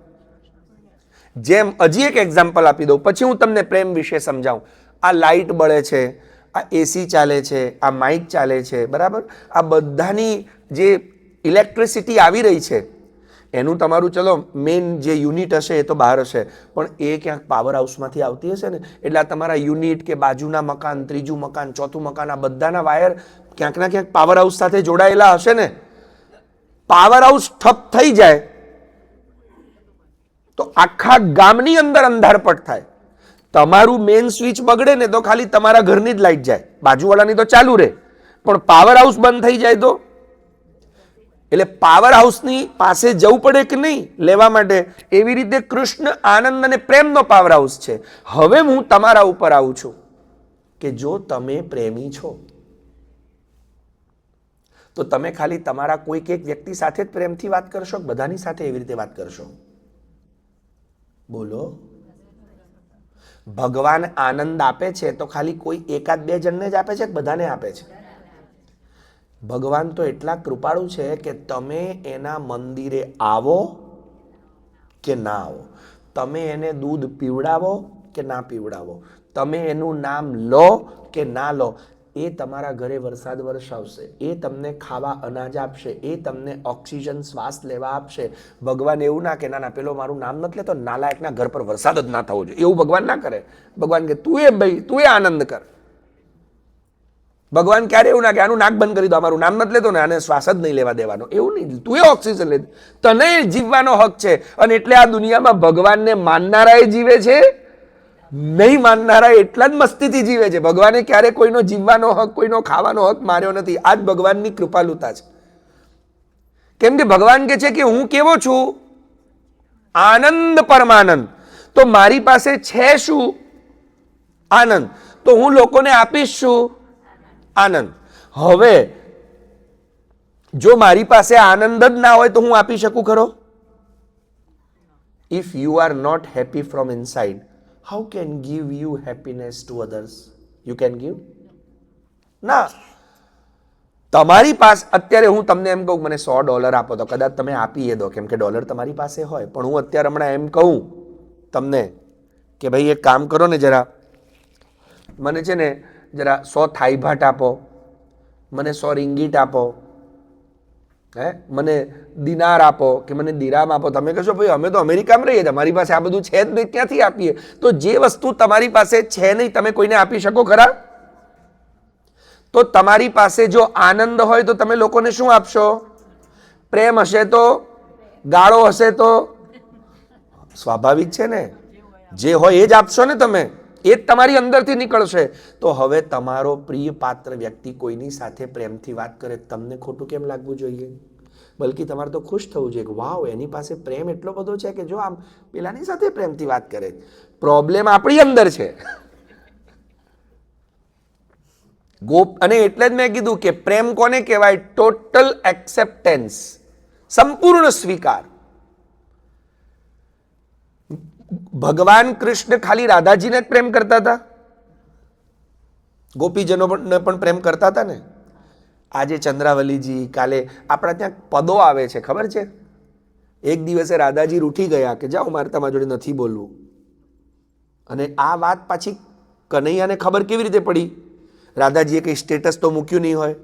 જેમ હજી એક એક્ઝામ્પલ આપી દઉં, પછી હું તમને પ્રેમ વિશે સમજાવું. આ લાઇટ બળે છે, આ એસી ચાલે છે, આ માઇક ચાલે છે, બરાબર? આ બધાની જે ઇલેક્ટ્રિસિટી આવી રહી છે, એનું તમારું ચલો મેઇન જે યુનિટ હશે એ તો બહાર હશે, પણ એ ક્યાંક પાવર હાઉસમાંથી આવતી હશે ને, એટલે આ તમારા યુનિટ કે બાજુના મકાન, ત્રીજું મકાન, ચોથું મકાન, આ બધાના વાયર ક્યાંક ના ક્યાંક પાવર હાઉસ સાથે જોડાયેલા હશે ને. પાવર હાઉસ ઠપ થઈ જાય તો આખા ગામની અંદર અંધારપટ થાય. તમારું મેઇન સ્વિચ બગડે ને તો ખાલી તમારા ઘરની જ લાઈટ જાય, બાજુવાળાની તો ચાલુ રહે, પણ પાવર હાઉસ બંધ થઈ જાય તો, એટલે પાવર હાઉસની પાસે જવું પડે કે નહીં લેવા માટે, એવી રીતે કૃષ્ણ આનંદ અને પ્રેમનો પાવર હાઉસ છે. હવે હું તમારા ઉપર આવું છું કે જો તમે પ્રેમી છો તો તમે ખાલી તમારા કોઈક એક વ્યક્તિ સાથે જ પ્રેમથી વાત કરશો કે બધાની સાથે એવી રીતે વાત કરશો? બોલો. ભગવાન આનંદ આપે છે તો ખાલી કોઈ એકાદ બે જણને જ આપે છે કે બધાને આપે છે? ભગવાન તો એટલા કૃપાળુ છે કે તમે એના મંદિરે આવો કે ના આવો, તમે એને દૂધ પીવડાવો કે ના પીવડાવો, તમે એનું નામ લો કે ના લો, એ તમારા ઘરે વરસાદ વરસાવશે, એ તમને ખાવા અનાજ આપશે, એ તમને ઓક્સિજન શ્વાસ લેવા આપશે. ભગવાન એવું ના કે ના ના પેલો મારું નામ નથી લેતો, નાલાયકના ઘર પર વરસાદ જ ના થવો જોઈએ, એવું ભગવાન ના કરે. ભગવાન કે તું એ ભાઈ તું એ આનંદ કર. ભગવાન ક્યારે એવું ના કે આનું નાક બંધ કરી દો, અમારું નામ નથી લેતો ને આને શ્વાસ જ નહીં લેવા દેવાનો, એવું નહીં. તું એ ઓક્સિજન લે, તને જીવવાનો હક છે. અને એટલે આ દુનિયામાં ભગવાનને માનનારા એ જીવે છે, નહીં માનનારા એટલા જ મસ્તીથી જીવે છે. ભગવાને ક્યારે કોઈનો જીવવાનો હક, કોઈનો ખાવાનો હક માર્યો નથી. આ જ ભગવાનની કૃપાલુતા છે. કેમ કે ભગવાન કે છે કે હું કેવો છું? આનંદ પરમાનંદ. તો મારી પાસે છે શું? આનંદ. તો હું લોકોને આપીશ શું? આનંદ. હવે જો મારી પાસે આનંદ જ ના હોય તો હું આપી શકું ખરો? If you are not happy from inside, how can give you happiness to others? You can give? ના. તમારી પાસે અત્યારે હું તમને એમ કહું મને $100 આપો તો કદાચ તમે આપી દો કેમ કે ડોલર તમારી પાસે હોય, પણ હું અત્યારે હમણાં એમ કહું તમને કે ભાઈ એક કામ કરો ને, જરા મને છે ને જરા 100 થાઈ ભાટ આપો, મને 100 રિંગીટ આપો, મને દિનાર આપો કે મને દિરામ આપો. તમે કહેશો ભાઈ અમે તો અમેરિકામાં રહીએ, તમારી પાસે આ બધું છે જ નહીં, ક્યાંથી આપીએ? તો જે વસ્તુ તમારી પાસે છે નહીં તમે કોઈને આપી શકો ખરા? તો તમારી પાસે જો આનંદ હોય તો તમે લોકોને શું આપશો? પ્રેમ હશે તો? ગાળો હશે તો? સ્વાભાવિક છે ને, જે હોય એ જ આપશો ને તમે, એ જ તમારી અંદરથી નીકળશે. તો હવે તમારો પ્રિય પાત્ર વ્યક્તિ કોઈની સાથે પ્રેમથી વાત કરે, તમને ખોટું કેમ લાગવું જોઈએ? બલકી તમારે તો ખુશ થવું જોઈએ કે વાવ એની પાસે પ્રેમ એટલો બધો છે કે જો આમ પેલાની સાથે પ્રેમથી વાત કરે. પ્રોબ્લેમ આપણી અંદર છે. અને એટલે જ મેં કીધું કે પ્રેમ કોને કહેવાય? ટોટલ એક્સેપ્ટન્સ, સંપૂર્ણ સ્વીકાર. ભગવાન કૃષ્ણ ખાલી રાધાજીને જ પ્રેમ કરતા હતા? ગોપીજનોને પણ પ્રેમ કરતા હતા ને? આજે ચંદ્રાવલીજી, કાલે આપણા ત્યાં પદો આવે છે ખબર છે? એક દિવસે રાધાજી રૂઠી ગયા કે જાઓ મારે તમારી જોડે નથી બોલવું. અને આ વાત પાછી કનૈયાને ખબર કેવી રીતે પડી? રાધાજીએ કંઈ સ્ટેટસ તો મૂક્યું નહીં હોય.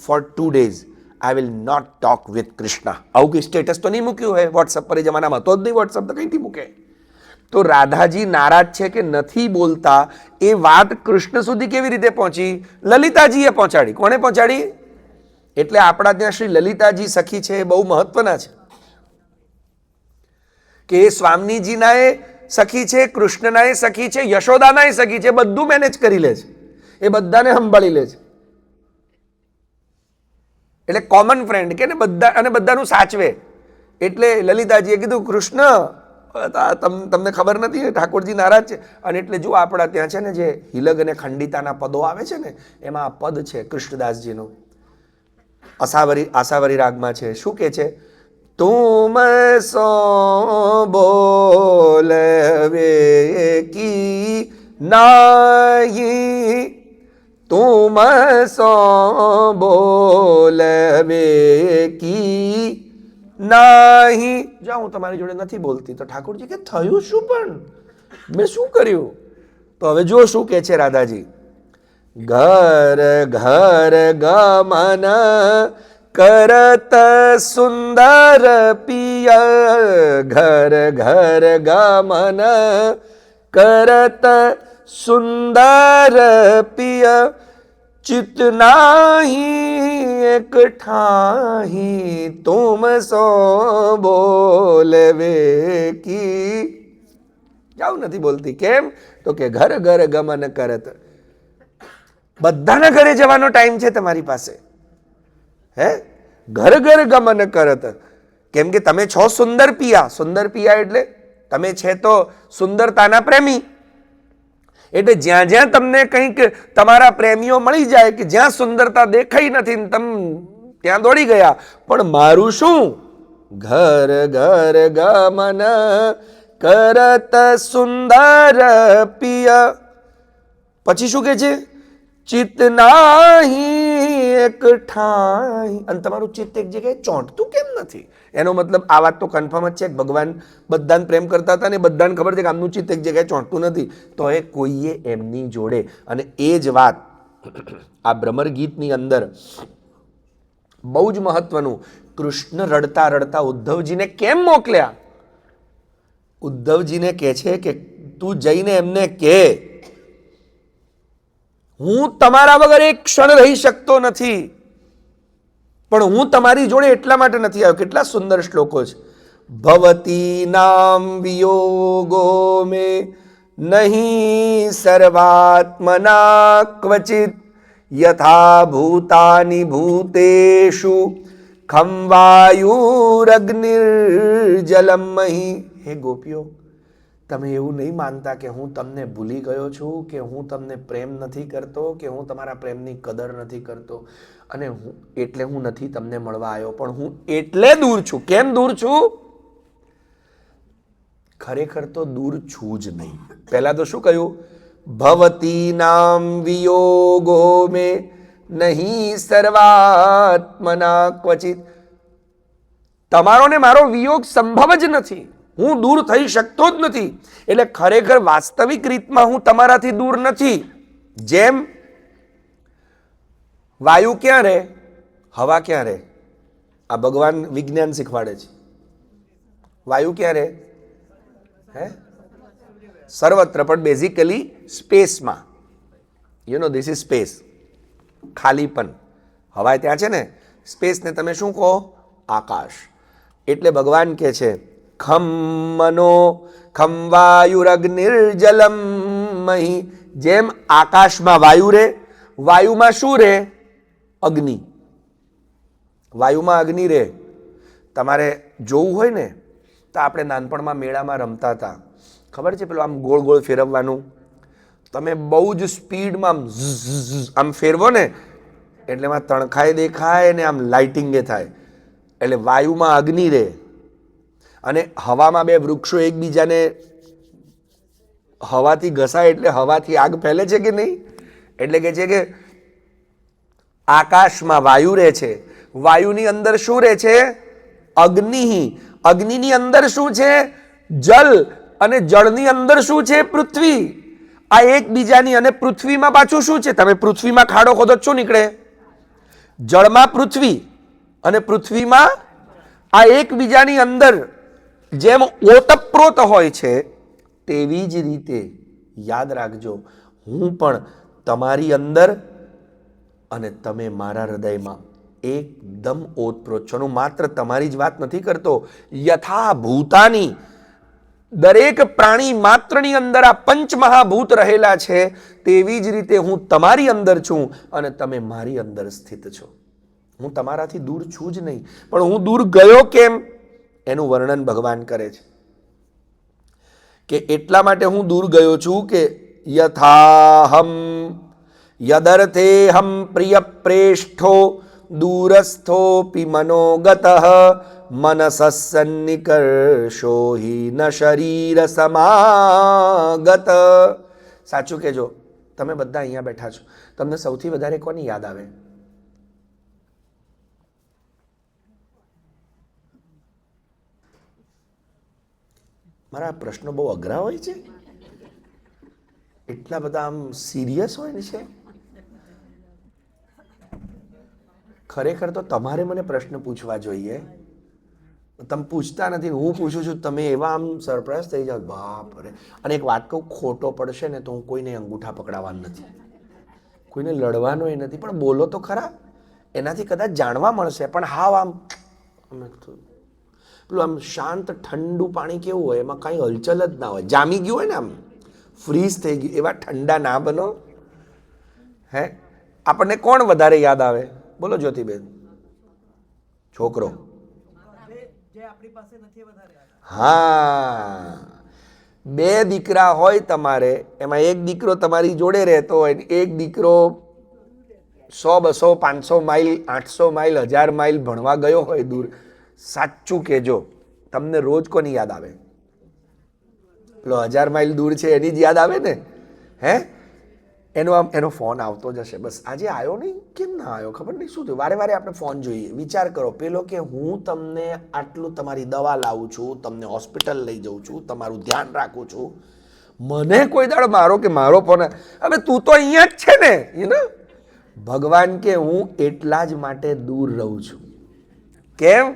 For 2 days I will not talk with Krishna. આવું કંઈ સ્ટેટસ તો નહીં મૂક્યું હોય. વોટ્સઅપ પર એ જમાનામાં હતો જ નહીં, વોટ્સઅપ તો કંઈથી મૂકે? તો રાધાજી નારાજ છે કે નથી બોલતા, એ વાત કૃષ્ણ સુધી કેવી રીતે પહોંચી? લલિતાજીએ પહોંચાડી. કોણે પહોંચાડી? એટલે આપણા ત્યાં શ્રી લલિતાજી સખી છે, એ બહુ મહત્વના છે કે એ સ્વામીજીના એ સખી છે, કૃષ્ણના એ સખી છે, યશોદાના એ સખી છે, બધું મેનેજ કરી લે છે, એ બધાને સંભાળી લે છે. એટલે કોમન ફ્રેન્ડ કે ને બધા, અને બધાનું સાચવે. એટલે લલિતાજીએ કીધું કૃષ્ણ તમને ખબર નથી ઠાકોરજી નારાજ છે. અને એટલે જો આપણા ત્યાં છે ને જે હિલગ અને ખંડિતાના પદો આવે છે ને, એમાં આ પદ છે કૃષ્ણદાસજીનું, આસાવરી રાગમાં છે. શું કે છે? તુમ સો બોલવે કી નાહી, તુમ સો બોલવે કી નહીં. જાઓ હું તમારી જોડે નથી બોલતી. તો ઠાકોરજી કે થયું શું? પણ મેં શું કર્યું? તો હવે જો શું કે છે રાધાજી? ઘર ઘર ગમન કરત સુંદર પિય ઘર ઘર ગમન કરત સુંદર પિય चित नाही एक ठाही तुम સો બોલવે કી જાવ નથી બોલતી કેમ તો કે ઘર ઘર ગમન કરત બધાના ઘરે જવાનો ટાઈમ છે તમારી પાસે હે ઘર ઘર ગમન કરત કેમ કે તમે છો સુંદર પિયા એટલે તમે છે તો સુંદરતાના પ્રેમી એટલે જ્યાં જ્યાં તમને કંઈક તમારા પ્રેમીઓ મળી જાય કે જ્યાં સુંદરતા દેખાઈ નથી તમે ત્યાં દોડી ગયા પણ મારું શું ઘર ઘર ગમન કરત સુંદર પિય પછી શું કે છે ચિત્ત નાહી એક ઠાઈ અને તમારું ચિત્ત એક જગ્યાએ ચોંટતું કેમ નથી એનો મતલબ આ વાત તો કન્ફર્મ જ છે કે ભગવાન બધાને પ્રેમ કરતા હતા ને બધાને ખબર છે કે આમનું ચિત્ત એક જગ્યાએ ચોંટતું નથી તો એ કોઈએ એમની જોડે અને એ જ વાત આ ભ્રમર ગીતની અંદર બહુ જ મહત્વનું કૃષ્ણ રડતા રડતા ઉદ્ધવજીને કેમ મોકલ્યા ઉદ્ધવજીને કહે છે કે તું જઈને એમને કહે હું તમારા વગર એક ક્ષણ રહી શકતો નથી પણ હું તમારી જોડે એટલા માટે નથી આવ્યો કેટલા સુંદર શ્લોકો છે ભવતી નામ વિયોગો મે નહીં સર્વાત્મના ક્વચિત યથા ભૂતાની ભૂતેષુ ખમ વાયુરગ્નિર્જલમ મહી હે ગોપીઓ તમે એવું નહીં માનતા કે હું તમને ભૂલી ગયો છું કે હું તમને પ્રેમ નથી કરતો કે હું તમારા પ્રેમની કદર નથી કરતો અને એટલે હું નથી તમને મળવા આવ્યો પણ હું એટલે દૂર છું કેમ દૂર છું ખરેખર તો દૂર છું જ નહીં પહેલા તો શું કહ્યું ભવતી નામ વિયોગો મે નહીં સર્વાત્મના ક્વચિત તમારો ને મારો વિયોગ સંભવ જ નથી હું દૂર થઈ શકતો જ નથી એટલે ખરેખર વાસ્તવિક રીતમાં હું તમારાથી દૂર નથી જેમ વાયુ ક્યાં રહે હવા ક્યાં રહે આ ભગવાન વિજ્ઞાન શીખવાડે છે વાયુ ક્યાં રહે હે સર્વત્ર પણ બેઝિકલી સ્પેસમાં you know this is space ખાલીપન હવા ત્યાં છે ને સ્પેસને તમે શું કહો આકાશ એટલે ભગવાન કહે છે ખમ મનો ખમ વાયુરગ્નિર્જલમ મહી જેમ આકાશમાં વાયુ રે વાયુમાં શું રે અગ્નિ વાયુમાં અગ્નિ રે તમારે જોવું હોય ને તો આપણે નાનપણમાં મેળામાં રમતા હતા ખબર છે પેલું આમ ગોળ ગોળ ફેરવવાનું તમે બહુ જ સ્પીડમાં આમ ફેરવો ને એટલે એમાં તણખાય દેખાય ને આમ લાઇટિંગે થાય એટલે વાયુમાં અગ્નિ રે અને હવામાં બે વૃક્ષો એકબીજાને હવાથી ઘસાય એટલે હવાથી આગ ફેલે છે કે નહીં એટલે કે છે કે આકાશમાં વાયુ રહે છે વાયુની અંદર શું રહે છે અગ્નિ અગ્નિની અંદર શું છે જલ અને જળની અંદર શું છે પૃથ્વી આ એકબીજાની અને પૃથ્વીમાં પાછું શું છે તમે પૃથ્વીમાં ખાડો ખોદો શું નીકળે જળમાં પૃથ્વી અને પૃથ્વીમાં આ એકબીજાની અંદર જેમ ઓતપ્રોત હોય છે તેવી જ રીતે યાદ રાખજો હું પણ તમારી અંદર અને તમે મારા હૃદયમાં એકદમ ઓતપ્રોત છો હું માત્ર તમારી જ વાત નથી કરતો યથા ભૂતાની દરેક પ્રાણી માત્રની અંદર આ પંચમહાભૂત રહેલા છે તેવી જ રીતે હું તમારી અંદર છું અને તમે મારી અંદર સ્થિત છો હું તમારાથી દૂર છું જ નહીં પણ હું દૂર ગયો કેમ એનું વર્ણન ભગવાન કરે છે કે એટલા માટે હું દૂર ગયો છું કે યથાહમ યદર્થેહમ પ્રિય પ્રેષ્ઠો દૂરસ્થોપી મનોગતઃ મનસસન્નિકર્ષો હિ ન શરીર સમાગત સાચું કહેજો તમે બધા અહીંયા બેઠા છો તમને સૌથી વધારે કોની યાદ આવે મારા પ્રશ્નો બહુ અઘરા હોય છે એટલા બધા આમ સિરિયસ હોય છે ખરેખર તો તમારે મને પ્રશ્ન પૂછવા જોઈએ. તમે પૂછતા નથી, હું પૂછું છું, તમે એવા આમ સરપ્રાઈઝ થઈ જાઓ, બાપ રે. અને એક વાત કહું, ખોટો પડશે ને તો હું કોઈને અંગૂઠા પકડાવવાનો નથી, કોઈને લડવાનો એ નથી, પણ બોલો તો ખરા, એનાથી કદાચ જાણવા મળશે. પણ હાવ આમ પેલું આમ શાંત ઠંડુ પાણી કેવું હોય, એમાં કાંઈ હલચલ જ ના હોય, જામી ગયું હોય ને, આમ ફ્રીઝ થઈ ગયું, એવા ઠંડા ના બનો. હે, આપણને કોણ વધારે યાદ આવે? બોલો જ્યોતિબેન. છોકરો. હા, બે દીકરા હોય તમારે, એમાં એક દીકરો તમારી જોડે રહેતો હોય, એક દીકરો 100, 200, 500 માઇલ, 800 માઇલ, 1000 માઇલ ભણવા ગયો હોય દૂર. સાચું કહેજો, તમને રોજ કોની યાદ આવે? પેલો 1000 માઇલ દૂર છે એની જ યાદ આવે ને? હે, એનો ફોન આવતો જ હશે. બસ આજે આવ્યો નહીં, કેમ ના આવ્યો ખબર નહીં, શું થયું? વારે વારે આપણે ફોન જોઈએ. વિચાર કરો, પેલો કે હું તમને આટલું તમારી દવા લાવું છું, તમને હોસ્પિટલ લઈ જાઉં છું, તમારું ધ્યાન રાખું છું, મને કોઈ દાડો મારો કે મારો ફોન, હવે તું તો અહીંયા જ છે ને, ભગવાન કે હું એટલા જ માટે દૂર રહું છું. કેમ?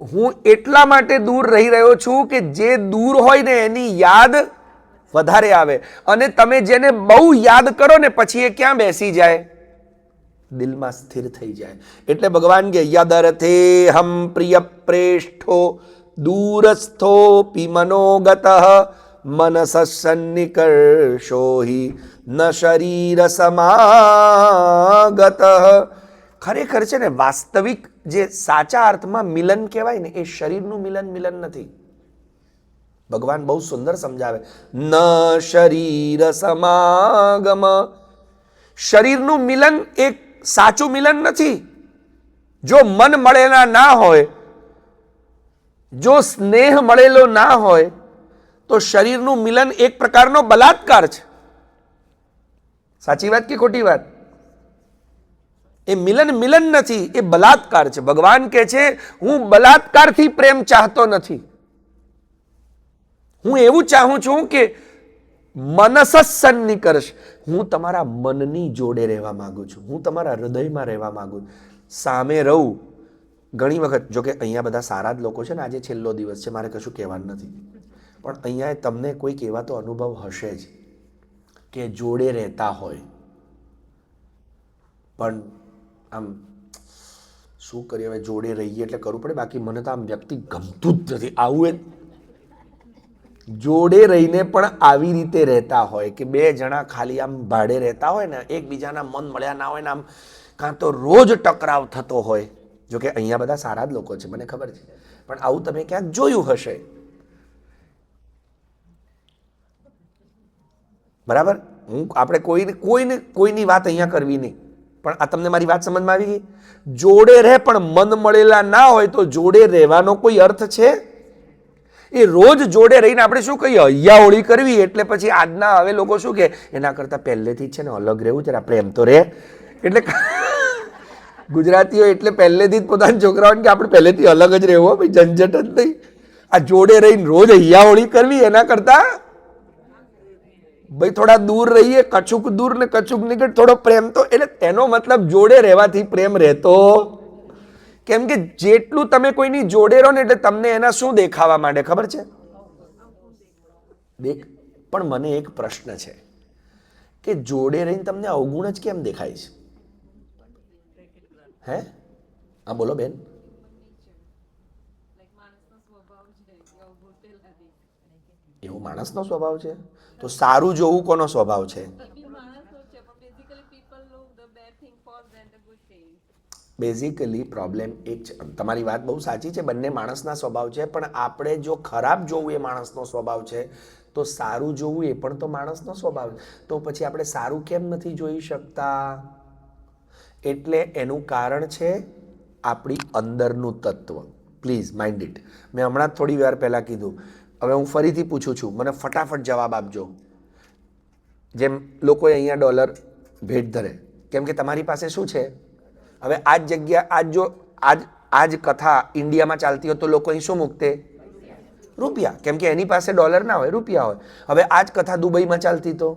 હું એટલા માટે દૂર રહી રહ્યો છું કે જે દૂર હોય ને એની યાદ વધારે આવે. અને તમે જેને બહુ યાદ કરો ને પછી એ ક્યાં બેસી જાય? દિલમાં સ્થિર થઈ જાય. એટલે ભગવાન કે યદર્થે હમ પ્રિય પ્રેષ્ઠો દૂરસ્થો પિમનોગત મનસ સન્નિકર્ષો હિ ન શરીર સમાગત. ખરેખર છે ને, વાસ્તવિક જે સાચા અર્થમાં મિલન કહેવાય ને, એ શરીરનું મિલન નથી. ભગવાન બહુ સુંદર સમજાવે, ન શરીર સમાગમ. શરીરનું મિલન એક સાચું મિલન નથી. જો મન મળેલા ના હોય, જો સ્નેહ મળેલો ના હોય, તો શરીરનું મિલન એક પ્રકારનો બલાત્કાર છે. સાચી વાત કે ખોટી વાત? એ મિલન નથી, એ બલાત્કાર છે. ભગવાન કહે છે હું બલાત્કારથી પ્રેમ ચાહતો નથી. હું એવું ચાહું છું કે મનસ સન્નિકર્ષ, હું તમારા મનની જોડે રહેવા માંગુ છું, હું તમારા હૃદયમાં રહેવા માંગુ છું. સામે રહું. ઘણી વખત, જો કે અહીંયા બધા સારા જ લોકો છે ને, આજે છેલ્લો દિવસ છે, મારે કશું કહેવાનું નથી, પણ અહીંયા તમને કોઈક એવા તો અનુભવ હશે જ કે જોડે રહેતા હોય પણ આમ શું કરીએ, હવે જોડે રહીએ એટલે કરવું પડે, બાકી મને તો આમ વ્યક્તિ ગમતું જ નથી. આવું જોડે રહીને પણ આવી રીતે રહેતા હોય કે બે જણા ખાલી આમ ભાડે રહેતા હોય ને, એકબીજાના મન મળ્યા ના હોય ને, આમ કાં તો રોજ ટકરાવ થતો હોય. જો કે અહીંયા બધા સારા જ લોકો છે, મને ખબર છે, પણ આવું તમે ક્યાંક જોયું હશે. બરાબર? આપણે કોઈની વાત અહીંયા કરવી નહીં, પણ આ તમને મારી વાત સમજમાં આવી ગઈ? જોડે રહે પણ મન મળેલા ના હોય તો જોડે રહેવાનો કોઈ અર્થ છે? એ રોજ જોડે રહીને આપણે શું કહીએ, હૈયાહોળી કરવી, એટલે પછી આજના હવે લોકો શું કે એના કરતાં પહેલેથી જ છે ને અલગ રહેવું છે, આપણે એમ તો રહે. એટલે ગુજરાતીઓ એટલે પહેલેથી જ પોતાના છોકરાઓને કે આપણે પહેલેથી અલગ જ રહેવું, ભાઈ ઝંઝટ જ નહીં. આ જોડે રહીને રોજ હૈયાહોળી કરવી, એના કરતાં ભાઈ થોડા દૂર રહીએ, કચુક દૂર ને કચુક નિકટ, થોડો પ્રેમ તો. એટલે એનો મતલબ જોડે રહેવાથી પ્રેમ રહેતો. કેમ કે જેટલું તમે કોઈની જોડે રહો ને એટલે તમને એના શું દેખાવા માંડે ખબર છે? પણ મને એક પ્રશ્ન છે કે જોડે રહીને તમને અવગુણ જ કેમ દેખાય છે? હે? હા બોલો બેન. એવું માણસનો સ્વભાવ છે? તો સારું જોવું કોનો સ્વભાવ છે? બેઝિકલી પ્રોબ્લેમ એક છે. તમારી વાત બહુ સાચી છે, બંને માણસના સ્વભાવ છે, પણ આપણે જો ખરાબ જોવું એ માણસનો સ્વભાવ છે, તો સારું જોવું એ પણ તો માણસનો સ્વભાવ છે. તો પછી આપણે સારું કેમ નથી જોઈ શકતા? એટલે એનું કારણ છે આપણી અંદરનું તત્વ. Please mind it. મેં હમણાં થોડી વાર પહેલાં કીધું, હવે હું ફરીથી પૂછું છું, મને ફટાફટ જવાબ આપજો. જેમ લોકોએ અહીંયા ડોલર ભેટ ધરે, કેમ કે તમારી પાસે શું છે? હવે આ જ જગ્યા, આ જ કથા ઇન્ડિયામાં ચાલતી હોય તો લોકો અહીં શું મૂકતે? રૂપિયા. કેમ કે એની પાસે ડોલર ના હોય, રૂપિયા હોય. હવે આ જ કથા દુબઈમાં ચાલતી તો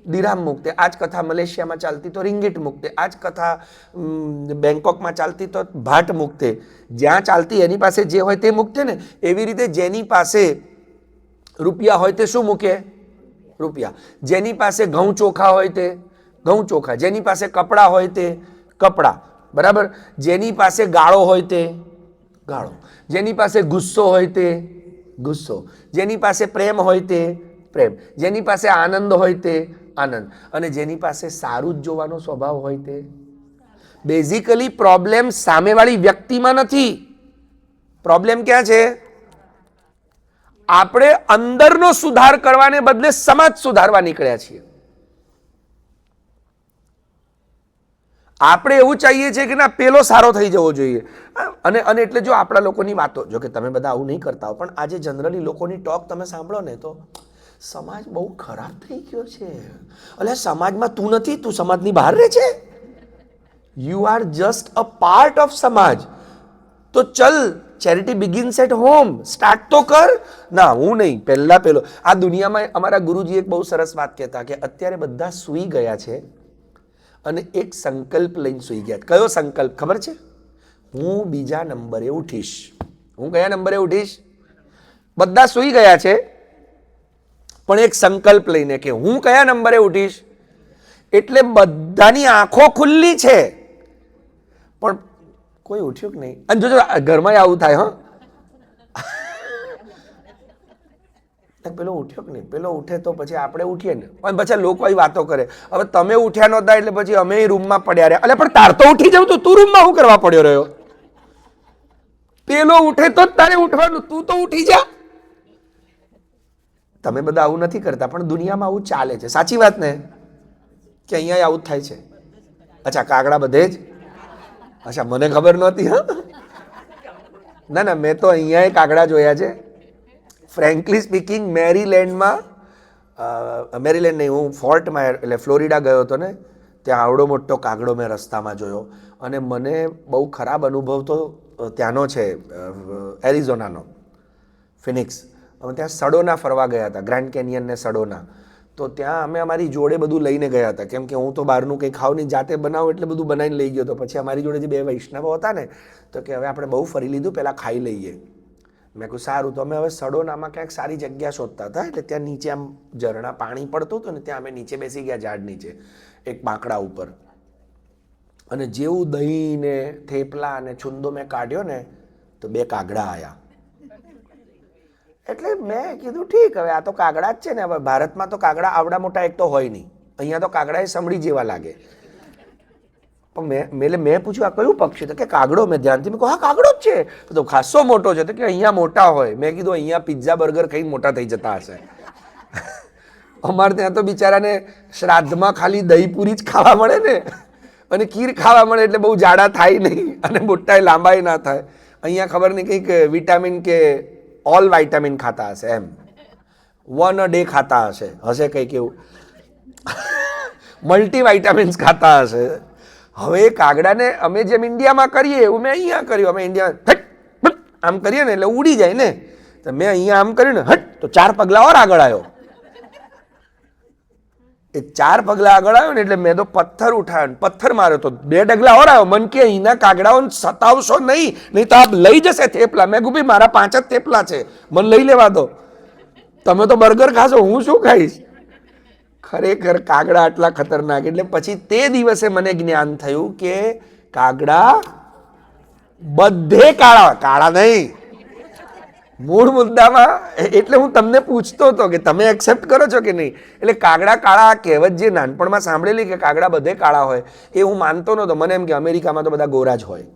દિરામ મૂકતે. આ જ કથા મલેશિયામાં ચાલતી તો રિંગીટ મૂકતે. આ જ કથા બેંકોકમાં ચાલતી તો ભાટ મૂકતે. જ્યાં ચાલતી એની પાસે જે હોય તે મૂકતે ને. એવી રીતે જેની પાસે રૂપિયા હોય તે શું મૂકે? રૂપિયા. જેની પાસે ઘઉં ચોખા હોય તે ઘઉં ચોખા. જેની પાસે કપડાં હોય તે કપડાં. બરાબર. જેની પાસે ગાળો હોય તે ગાળો. જેની પાસે ગુસ્સો હોય તે ગુસ્સો. જેની પાસે પ્રેમ હોય તે પ્રેમ. જેની પાસે આનંદ હોય તે આનંદ. અને જેની પાસે સારું જ જોવાનો સ્વભાવ હોય તે. બેઝિકલી પ્રોબ્લેમ સામેવાળી વ્યક્તિમાં નથી. પ્રોબ્લેમ ક્યાં છે? આપણે અંદરનો સુધાર કરવાને બદલે સમાજ સુધારવા નીકળ્યા છીએ. આપણે એવું ચાહીએ છીએ કે ના પેલો સારો થઈ જવો જોઈએ. અને એટલે જો આપણા લોકોની વાતો, જો કે તમે બધા આવું નહીં કરતા હો, પણ આજે જનરલી લોકોની ટોક તમે સાંભળો ને તો સમાજ બહુ ખરાબ થઈ ગયો છે. એટલે સમાજમાં તું નથી, તું સમાજની બહાર રહે છે. You are just a part of સમાજ. તો ચલ, charity begins at home. Start તો કર. ના હું નહીં, પેલો. આ દુનિયામાં અમારા ગુરુજી એક બહુ સરસ વાત કહેતા કે અત્યારે બધા સૂઈ ગયા છે અને એક સંકલ્પ લઈને સૂઈ ગયા. કયો સંકલ્પ ખબર છે? હું બીજા નંબરે ઉઠીશ. હું કયા નંબરે ઉઠીશ? બધા સૂઈ ગયા છે પણ એક સંકલ્પ લઈને કે હું કયા નંબરે ઉઠીશ. એટલે બધાની આંખો ખુલ્લી છે પણ કોઈ ઉઠ્યું કે નહીં. અને જોજો ઘરમાં આવું થાય. પેલો ઉઠ્યો કે નહીં, પેલો ઉઠે તો પછી આપણે ઉઠીએ ને. અને પછી લોકો વાતો કરે, હવે તમે ઉઠ્યા નહોતા એટલે પછી અમે રૂમમાં પડ્યા રહ્યા. એટલે પણ તાર તો ઉઠી જાવ, તું રૂમમાં શું કરવા પડ્યો રહ્યો? પેલો ઉઠે તો જ તારે ઉઠવાનું, તું તો ઉઠી જા. તમે બધા આવું નથી કરતા પણ દુનિયામાં આવું ચાલે છે. સાચી વાત ને? કે અહીંયા આવું જ થાય છે. અચ્છા, કાગડા બધે જ? અચ્છા, મને ખબર નહોતી. ના મેં તો અહીંયા કાગડા જોયા છે. ફ્રેન્કલી સ્પીકિંગ, મેરીલેન્ડમાં, મેરીલેન્ડ નહીં, હું ફોર્ટમાં એટલે ફ્લોરિડા ગયો હતો ને, ત્યાં આવડો મોટો કાગડો મેં રસ્તામાં જોયો. અને મને બહુ ખરાબ અનુભવ તો ત્યાંનો છે, એરિઝોનાનો, ફિનિક્સ. અમે ત્યાં સડોના ફરવા ગયા હતા, ગ્રાન્ડ કેનિયન ને સડોના. તો ત્યાં અમે અમારી જોડે બધું લઈને ગયા હતા, કેમ કે હું તો બહારનું કંઈ ખાવ નહીં, જાતે બનાવું એટલે બધું બનાવીને લઈ ગયો હતો. પછી અમારી જોડે જે બે વૈષ્ણવો હતા ને, તો કે હવે આપણે બહુ ફરી લીધું, પહેલાં ખાઈ લઈએ. મેં કહ્યું સારું. તો અમે હવે સડોનામાં ક્યાંક સારી જગ્યા શોધતા હતા, એટલે ત્યાં નીચે આમ ઝરણા પાણી પડતું હતું ને, ત્યાં અમે નીચે બેસી ગયા ઝાડ નીચે એક બાંકડા ઉપર. અને જેવું દહીં ને થેપલા અને છુંદો મેં કાઢ્યો ને તો બે કાગડા આવ્યા. એટલે મેં કીધું ઠીક, હવે આ તો કાગડા જ છે ને. હવે ભારતમાં તો કાગડા આવડા મોટા એક તો હોય નહીં, અહીંયા તો કાગડા એ સમડી જેવા લાગે. પણ મેં પૂછ્યું આ કયું પક્ષી? તો કે કાગડો. મેં ધ્યાનથી મેં કહું હા કાગડો જ છે. તો ખાસો મોટો છે. તો કે અહીંયા મોટા હોય. મેં કીધું અહીંયા પિઝા બર્ગર ખાઈને મોટા થઈ જતા હશે. અમારે ત્યાં તો બિચારાને શ્રાદ્ધમાં ખાલી દહીં પૂરી જ ખાવા મળે ને, અને ખીર ખાવા મળે એટલે બહુ જાડા થાય નહીં અને મોટા લાંબાઈ ના થાય. અહીંયા ખબર નહીં કંઈક વિટામિન કે ઓલ વાઇટામિન ખાતા હશે, એમ 1 a day ખાતા હશે કંઈક એવું, મલ્ટીવાઇટામિન્સ ખાતા હશે. હવે કાગડાને અમે જેમ ઇન્ડિયામાં કરીએ એવું મેં અહીંયા કર્યું. અમે ઇન્ડિયામાં આમ કરીએ ને એટલે ઉડી જાય ને, તો મેં અહીંયા આમ કર્યું ને હટ તો 4 પગલા ઓર આગળ આવ્યો. એ 4 પગલા આગળ આવ્યો ને એટલે મેં તો પથ્થર ઉઠાવ્યો, પથ્થર માર્યો તો 2 ડગલા ઓર આવ્યો. મન કે અહીંના કાગડાઓને સતાવશો નહીં તો આપ લઈ જશે થેપલા. મેં કહ્યું ભાઈ મારા 5 જ થેપલા છે, મને લઈ લેવા દો. તમે તો બર્ગર ખાશો, હું શું ખાઈશ? ખરેખર કાગડા આટલા ખતરનાક. એટલે પછી તે દિવસે મને જ્ઞાન થયું કે કાગડા બધે કાળા, કાળા નહીં. મૂળ મુદ્દામાં એટલે હું તમને પૂછતો હતો કે તમે એક્સેપ્ટ કરો છો કે નહીં. એટલે કાગડા કાળા કહેવત જે નાનપણમાં સાંભળેલી કે કાગડા બધે કાળા હોય, એ હું માનતો નહોતો. મને એમ કે અમેરિકામાં તો બધા ગોરા જ હોય.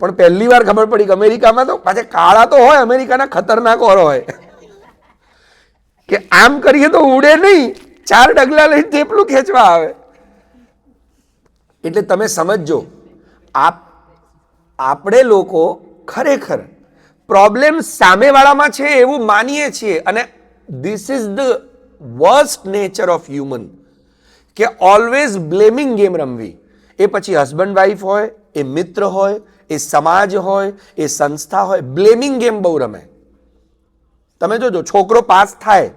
પણ પહેલી વાર ખબર પડી કે અમેરિકામાં તો પાછા કાળા તો હોય, અમેરિકાના ખતરનાક હોય. કે આમ કરીએ તો ઉડે નહીં, 4 ડગલા લઈને થેપલું ખેંચવા આવે. એટલે તમે સમજો, આપણે લોકો ખરેખર પ્રોબ્લેમ સામેવાળામાં છે એવું માનીએ છીએ. અને this is the worst nature of human, કે ઓલવેઝ બ્લેમિંગ ગેમ રમવી. એ પછી હસબન્ડ વાઈફ હોય, એ મિત્ર હોય, એ સમાજ હોય, એ સંસ્થા હોય, બ્લેમિંગ ગેમ બહુ રમે. તમે જોજો, છોકરો પાસ થાય,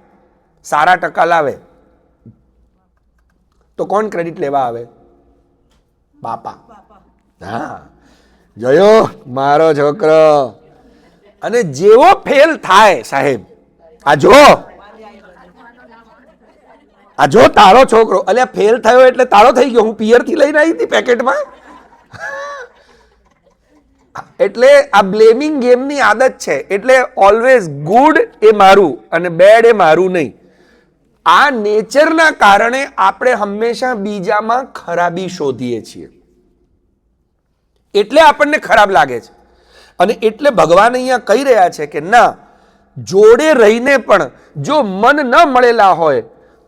સારા ટકા લાવે, તો કોણ ક્રેડિટ લેવા આવે? બાપા. હા, જોયો મારો છોકરો. અને જેવો ફેલ થાય સાહેબ, આ જો તારો છોકરો, અલ્યા ફેલ થયો એટલે તારો થઈ ગયો, હું પિયર થી લઈને આવી હતી પેકેટમાં. એટલે આ બ્લેમિંગ ગેમની આદત છે. એટલે ઓલવેઝ ગુડ એ મારું અને બેડ એ મારું નહીં. આ નેચરના કારણે આપણે હંમેશા બીજામાં ખરાબી શોધીએ છીએ, એટલે આપણને ખરાબ લાગે છે. અને એટલે ભગવાન અહીંયા કહી રહ્યા છે કે ના, જોડે રહીને પણ જો મન ન મળેલા હોય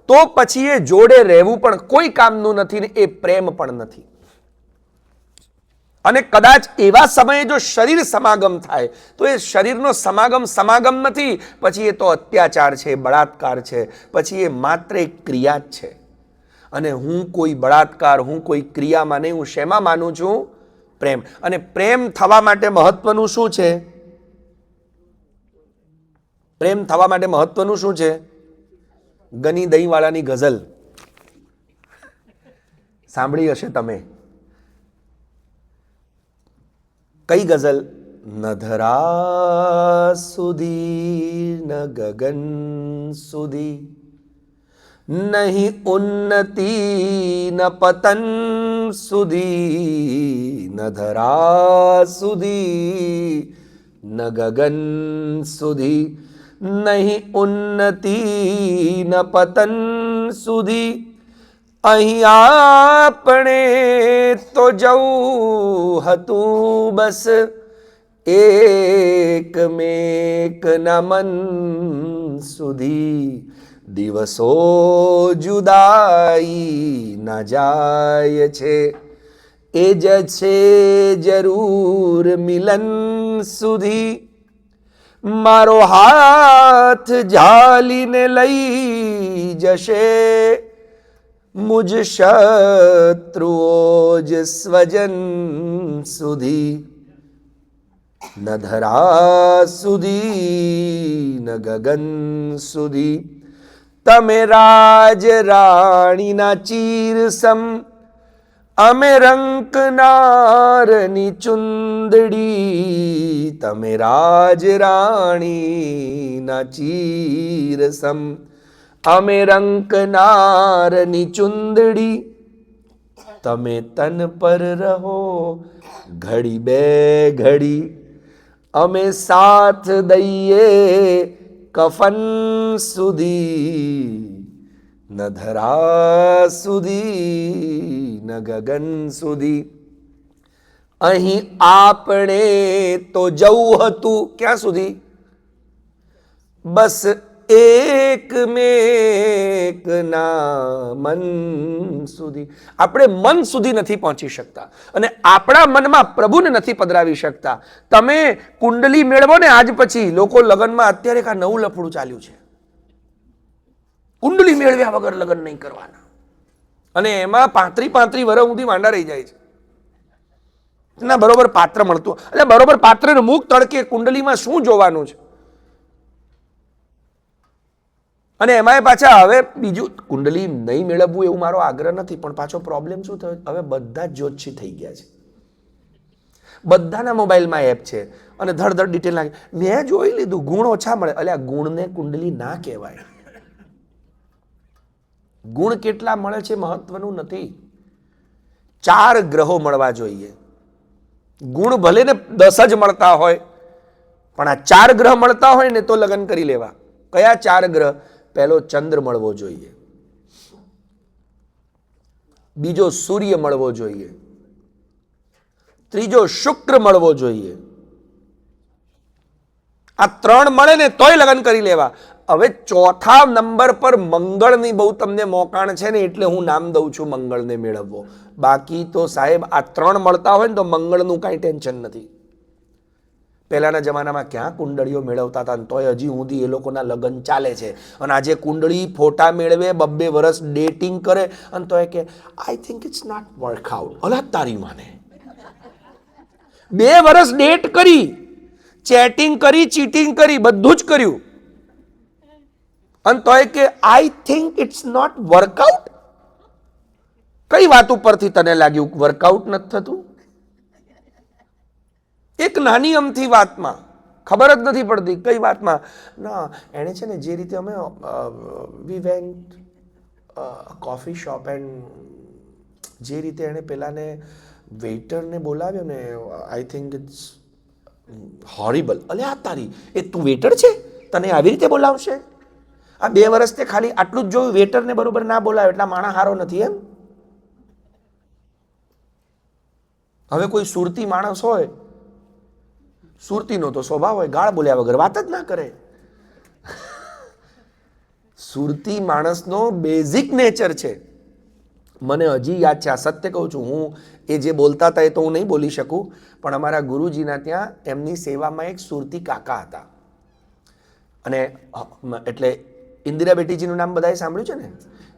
તો પછી એ જોડે રહેવું પણ કોઈ કામનું નથી ને એ પ્રેમ પણ નથી. અને કદાચ એવા સમયે જો શરીર સમાગમ થાય તો એ શરીરનો સમાગમ નથી, પછી એ તો અત્યાચાર છે, બળાત્કાર છે, પછી એ માત્ર એક ક્રિયા જ છે. અને હું કોઈ બળાત્કાર, હું કોઈ ક્રિયામાં નહીં, હું શેમાં માનું છું? પ્રેમ. અને પ્રેમ થવા માટે મહત્વનું શું છે? પ્રેમ થવા માટે મહત્વનું શું છે? ગની દહીંવાળાની ગઝલ સાંભળી હશે તમે. કઈ ગઝલ? ન ધરા સુધી ન ગગન સુધી, નહીં ઉન્નતિ ન પતન સુધી, ન ધરા સુધી ન ગગન સુધી, નહીં ઉન્નતિ ન પતન સુધી. અહીં આપણે તો જવું હતું બસ એકમેકના મન સુધી. દિવસો જુદાઈ ના જાય છે, એ જ છે જરૂર મિલન સુધી. મારો હાથ ઝાલીને લઈ જશે મુજ શત્રુઓ જ સ્વજન સુધી. ન ધરા સુધી ન ગગન સુધી, તમે રાજ રાણીના ચીરસમ, અમે રંકનારની ચુંદડી. તમે રાજ રાણીના ચીરસમ, અમે રંકનારની ચુંદડી. તમે તન પર રહો ઘડી બે ઘડી, અમે સાથ દઈએ કફન સુધી. ન ધરા સુધી ન ગગન સુધી. અહીં આપણે તો જવું હતું ક્યાં સુધી? બસ એકમેકના મન સુધી. આપણે મન સુધી નથી પહોંચી શકતા અને આપણા મનમાં પ્રભુને નથી પધરાવી શકતા. તમે કુંડલી મેળવો ને આજ પછી, લોકો લગ્નમાં અત્યારે કા નવું લફડું ચાલ્યું છે, કુંડલી મેળવ્યા વગર લગ્ન નહીં કરવાના, અને એમાં 35 વર્ષ સુધી માંડા રહી જાય છે. ના બરોબર પાત્ર મળતું, એટલે બરોબર પાત્રને મુખ તડકે કુંડલીમાં શું જોવાનું છે? અને એમાંય પાછા હવે બીજું, કુંડલી નહીં મેળવવું એવું મારો આગ્રહ નથી, પણ પાછો પ્રોબ્લેમ શું થયો? હવે બધા જ જ્યોતિષી થઈ ગયા છે, બધાના મોબાઈલમાં એપ છે અને ધડ ડિટેલ નાખે. મેં જોઈ લીધું ગુણ ઓછા મળે. અલ્યા ગુણને કુંડલી ના કહેવાય. ગુણ કેટલા મળે છે મહત્વનું નથી, 4 ગ્રહો મળવા જોઈએ. ગુણ ભલે ને 10 જ મળતા હોય, પણ આ 4 ગ્રહ મળતા હોય ને તો લગ્ન કરી લેવા. કયા 4 ગ્રહ? પહેલો ચંદ્ર મળવો જોઈએ, બીજો સૂર્ય મળવો જોઈએ, ત્રીજો શુક્ર મળવો જોઈએ. આ 3 મળે ને તોય લગ્ન કરી લેવા. હવે ચોથા નંબર પર મંગળની બહુ તમને મોકાણ છે ને, એટલે હું નામ દઉં છું મંગળને મેળવવો. બાકી તો સાહેબ આ 3 મળતા હોય ને તો મંગળનું કાંઈ ટેન્શન નથી. પહેલાના જમાનામાં ક્યાં કુંડળીઓ મેળવતા હતા, તોય હજી સુધી એ લોકોના લગ્ન ચાલે છે. અને આજે કુંડળી ફોટા મેળવે, 2 વર્ષ ડેટિંગ કરે અને તોય કે I think it's not workout. અલા તારી માને, 2 વર્ષ ડેટ કરી, ચેટિંગ કરી, ચીટિંગ કરી, બધું જ કર્યું, અને તોય કે I think it's not workout. કઈ વાત ઉપરથી તને લાગ્યું વર્કઆઉટ નથી થતું? એક નાની અમથી વાતમાં ખબર જ નથી પડતી કઈ વાતમાં. ના, એણે છે ને જે રીતે અમે we went coffee shop and જે રીતે એણે પેલાને વેઇટરને બોલાવ્યો ને, આઈ થિંક ઇટ્સ હોરિબલ. અલ્યા તારી, એ તું વેઇટર છે, તને આવી રીતે બોલાવશે? આ 2 વર્ષથી ખાલી આટલું જ જોયું, વેઇટરને બરોબર ના બોલાવે એટલા માણસ હારો નથી એમ? હવે કોઈ સુરતી માણસ હોય, સુરતીનો તો સ્વભાવ હોય ગાળ બોલ્યા વગર વાત જ ના કરે. સુરતી માણસનો બેઝિક નેચર છે. મને હજી યાદ છે, આ સત્ય કહું છું, હું એ જે બોલતા હતા એ તો હું નહીં બોલી શકું, પણ અમારા ગુરુજીના ત્યાં એમની સેવામાં એક સુરતી કાકા હતા. અને એટલે ઇન્દિરા બેટીજીનું નામ બધાએ સાંભળ્યું છે ને?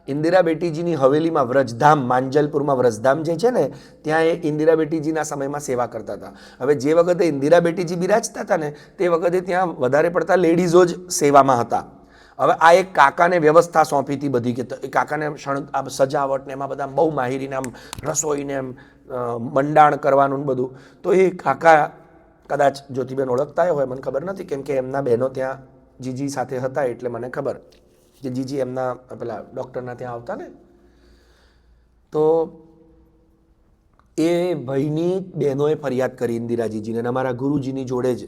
ઇન્દિરા બેટીજીની હવેલીમાં વ્રજધામ, માંજલપુરમાં વ્રજધામ જે છે ને, ત્યાં એ ઇન્દિરા બેટીજીના સમયમાં સેવા કરતા હતા. હવે જે વખતે ઇન્દિરા બેટીજી બિરાજતા હતા ને, તે વખતે ત્યાં વધારે પડતા લેડીઝો જ સેવામાં હતા. હવે આ એક કાકાને વ્યવસ્થા સોંપી હતી બધી, કે કાકાને સજાવટ ને એમાં બધા બહુ માહિરીને આમ રસોઈને એમ મંડાણ કરવાનું બધું. તો એ કાકા કદાચ જ્યોતિબેન ઓળખતા હોય, મને ખબર નથી, કેમ કે એમના બહેનો ત્યાં જીજી સાથે હતા એટલે મને ખબર કે જીજી એમના પેલા ડૉક્ટરના ત્યાં આવતા ને. તો એ ભાઈની બહેનોએ ફરિયાદ કરી ઇન્દિરાજીજીને, અમારા ગુરુજીની જોડે જ.